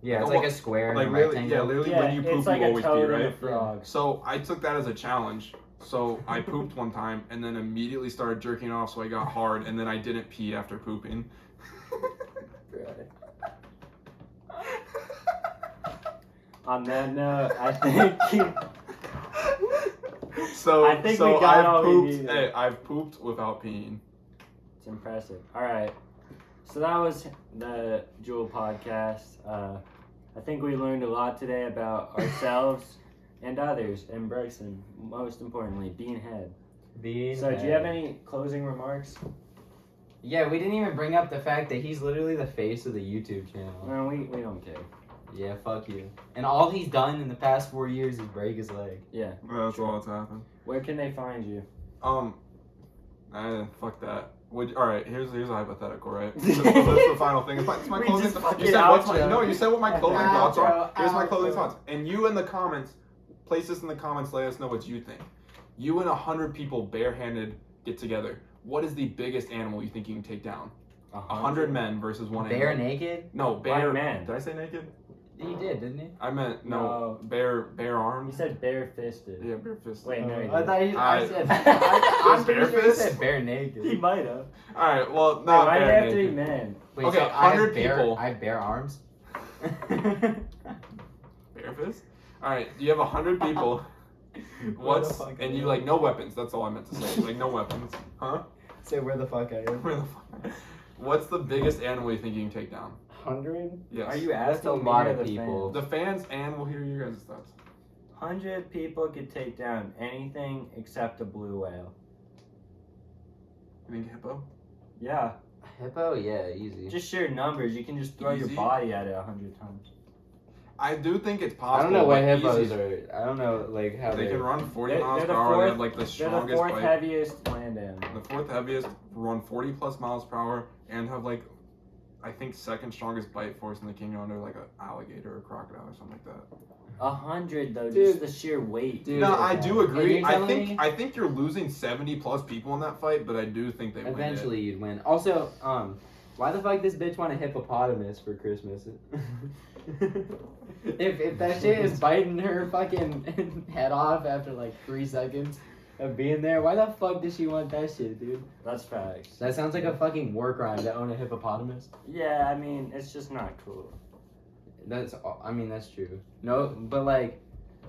A: Yeah, it's
C: Like,
A: like a square
C: Like
A: and a
C: really,
A: rectangle.
C: yeah, literally
B: Yeah,
C: when you poop,
B: it's like
C: you
B: a
C: always pee,
B: toad and a
C: right?
B: frog.
C: So I took that as a challenge. So I pooped one time and then immediately started jerking off, so I got hard, and then I didn't pee after pooping.
B: On that note, I think
C: So
B: I think
C: so
B: we got
C: I've
B: all we
C: pooped.
B: needed.
C: Hey, I've pooped without peeing.
B: it's impressive. All right, so that was the JUUL podcast. I think we learned a lot today about ourselves and others, and Bryson, most importantly, being head. So, do you have any closing remarks?
A: Yeah, we didn't even bring up the fact that he's literally the face of the YouTube channel.
B: No, we don't care.
A: Yeah, fuck you. And all he's done in the past 4 years is break his leg.
B: Yeah.
C: That's all that's happened.
B: Where can they find you?
C: Fuck that. All right, here's a hypothetical, right? This is the final thing. It's my
B: We
C: closing.
B: just fucking
C: You said what's my
B: outro.
C: no? You said what my closing thoughts are.
A: Outro,
C: Here's my closing
A: outro.
C: thoughts. And you in the comments, place this in the comments. Let us know what you think. You and 100 people barehanded get together. What is the biggest animal you think you can take down? 100 men versus one
A: Bare
C: animal.
A: naked?
C: No, bare
B: Why man?
C: Did I say naked?
A: He did, didn't he?
C: I meant no.
B: No.
C: Bare
B: You
C: arms.
B: said bare-fisted.
C: Yeah, bare fist.
B: Wait, no, you
A: I thought he, I
C: I-
A: said.
C: Just
A: I'm pretty
C: bare
A: sure he
C: fist?
A: said bare naked.
B: might have.
C: All right. Well,
B: Why
C: not
B: do they
C: bare
B: have to be
C: naked.
B: men?
A: Wait,
C: Okay,
A: so I have
C: 100
A: bare,
C: people.
A: I have bare arms.
C: Bare fist? Alright, you have 100 people. What's
A: fuck
C: and
A: I
C: you
A: am?
C: like no weapons, that's all I meant to say. Like no weapons. Huh?
A: Say where the fuck I am.
C: Where the fuck? What's the biggest animal you think you can take down?
A: 100?
C: Yes.
B: Are you
A: That's
B: asking
A: a
B: me
A: lot
B: or
A: of
B: the
A: people.
C: the fans and we'll hear your guys' thoughts.
B: 100 people could take down anything except a blue whale.
C: You think hippo?
B: Yeah,
A: Hippo? Yeah, easy.
B: just sheer numbers. You can just throw your
C: Easy.
B: body at it 100 times.
C: I do think it's
A: I
C: possible.
A: don't know what
C: but
A: hippos
C: easy.
A: are. I don't know like how
C: They
A: they
C: can run 40
B: They're-
C: miles
B: they're
C: per
B: the
C: hour. They
B: fourth-
C: have like the
B: They're the
C: strongest
B: fourth
C: bite.
B: heaviest land animal.
C: The fourth heaviest, run 40 plus miles per hour, and have like, I think second strongest bite force in the kingdom under like an alligator or crocodile or something like that.
B: 100 though,
A: Dude.
B: just the sheer weight.
A: Dude.
C: No, I do
A: And
C: agree.
A: you're
C: I
A: telling
C: think
A: me-
C: I think you're losing 70 plus people in that fight, but I do think they
A: Eventually you'd win. Also, why the fuck this bitch want a hippopotamus for Christmas? if that shit is biting her fucking head off after like 3 seconds. of being there. Why the fuck does she want that shit, dude?
B: That's facts.
A: That sounds like a fucking war crime to own a hippopotamus.
B: Yeah, I mean, it's just not cool.
A: That's true. No, but like,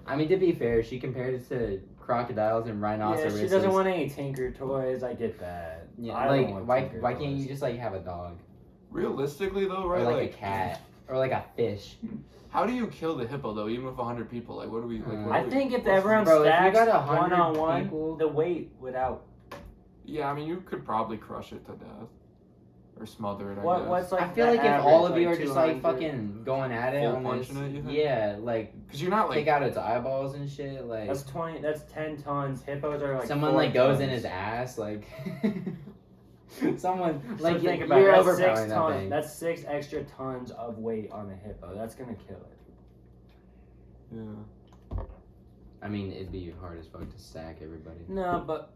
A: I mean, to be fair, she compared it to crocodiles and
B: Yeah,
A: rhinoceroses.
B: she doesn't want any Tinker toys. I get that.
A: Yeah,
B: I don't
A: like
B: want
A: why
B: Tinker
A: can't you
B: toys.
A: just like have a dog
C: Realistically though,
A: or
C: right?
A: like a cat or like a fish?
C: How do you kill the hippo though? Even with 100 people, like what do we? Like, what
B: I
C: do we-
B: think if
C: what's-
B: everyone
A: Bro, if you
B: stacks
A: got 100
B: one-on-one,
A: people-
B: the weight would out.
C: Yeah, I mean you could probably crush it to death or smother it. I guess.
B: What's like?
A: I feel
B: the
A: like if all of
B: average,
A: you are just like
B: 200?
A: fucking going at it
C: Full
A: on this,
C: punching it, you think?
A: yeah, like
C: Because you're not like
A: take out its eyeballs and shit, like
B: That's 20. That's 10 tons. Hippos are like.
A: someone
B: 4
A: like goes
B: tons.
A: in his ass, like someone
B: So
A: like
B: think about
A: you're
B: it.
A: overpowering that thing.
B: That's 6 extra tons of weight on a hippo. That's gonna kill it.
C: yeah.
A: I mean, it'd be hard as fuck to stack everybody.
B: No, but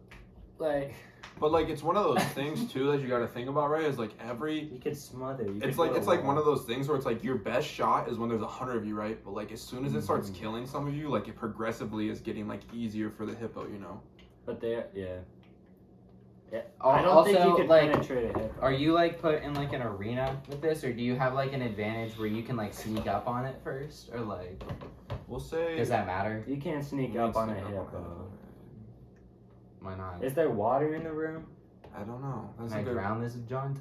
B: like
C: But like it's one of those things too that you got to think about, right? Is like
B: you could smother. You
C: it's like one of those things where it's like your best shot is when there's 100 of you, right? But like as soon as it starts killing some of you, like it progressively is getting like easier for the hippo, you know?
B: But they yeah. Yeah.
A: Al-
B: I don't think you
A: also,
B: could
A: like,
B: penetrate a hippo.
A: Are you like put in like an arena with this, or do you have like an advantage where you can like sneak up on it first, or like
C: We'll say.
A: does that matter?
B: You can't sneak up on a hippo.
A: Why not?
B: Is there water in the room?
C: I don't know. That's
A: Can I
C: a good.
A: drown this jaunt?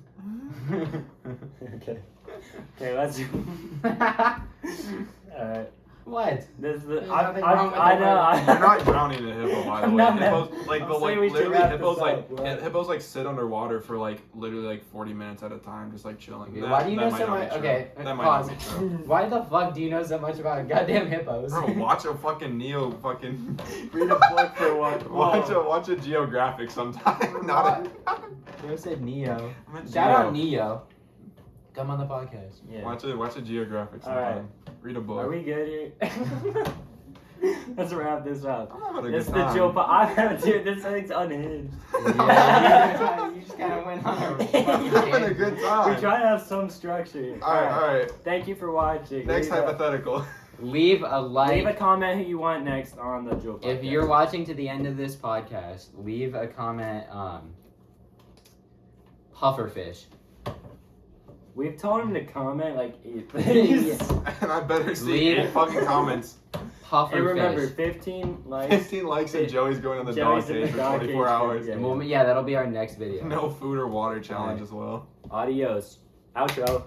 B: Okay. Okay, let's. Alright.
A: What?
B: This is the.
A: There's
B: I
A: nothing wrong with
B: I
A: the
B: know.
A: word.
C: You're not drowning a hippo, by the
B: I'm
C: way.
B: not
C: Hippos,
B: mad.
C: like,
B: I'm
C: but like
B: saying we should
C: literally,
B: wrap
C: hippos
B: this
C: like
B: up, bro.
C: hippos like sit underwater for like literally like 40 minutes at a time, just like chilling.
A: Okay,
C: That-
A: why do you
C: that
A: know
C: might
A: so
C: not be
A: much?
C: true.
A: Okay,
C: That might
A: pause.
C: not be true.
A: Why the fuck do you know so much about goddamn hippos?
C: Bro, watch a fucking Neo fucking
B: Read a book for one.
C: watch a geographic sometime. Not a,
A: Bro said Neo.
C: I'm a
A: Shout
C: Geo.
A: out Neo. Come on the podcast.
B: Yeah.
C: Watch a geographic
B: All right.
C: sometime. Read a book.
B: Are we good here? Let's wrap this up.
C: I'm having a
B: This
C: good
B: is the
C: time.
B: JUUL podcast. Dude, this thing's unhinged.
A: Yeah, you just kind of went on a
C: I'm
A: fucking
C: having a
A: tangent.
C: good
B: We
C: time.
B: try to have some structure here.
C: Alright.
B: Thank you for watching.
C: Next
B: Leave a-
C: hypothetical.
A: Leave a like.
B: Leave a comment who you want next on the JUUL podcast.
A: If you're watching to the end of this podcast, leave a comment. Pufferfish.
B: We've told him to comment like 8 things.
C: And I better see
A: Leave-
C: 8 fucking comments.
A: Pufferfish.
B: And remember, 15 likes.
C: 15 likes and Joey's going in the
B: Joey's
C: dog
B: in the
C: cage for
B: dog
C: 24
B: cage.
C: hours.
B: Yeah.
A: Well, yeah, that'll be our next video.
C: No food or water challenge
A: Alright.
C: as well.
B: Adios. Outro.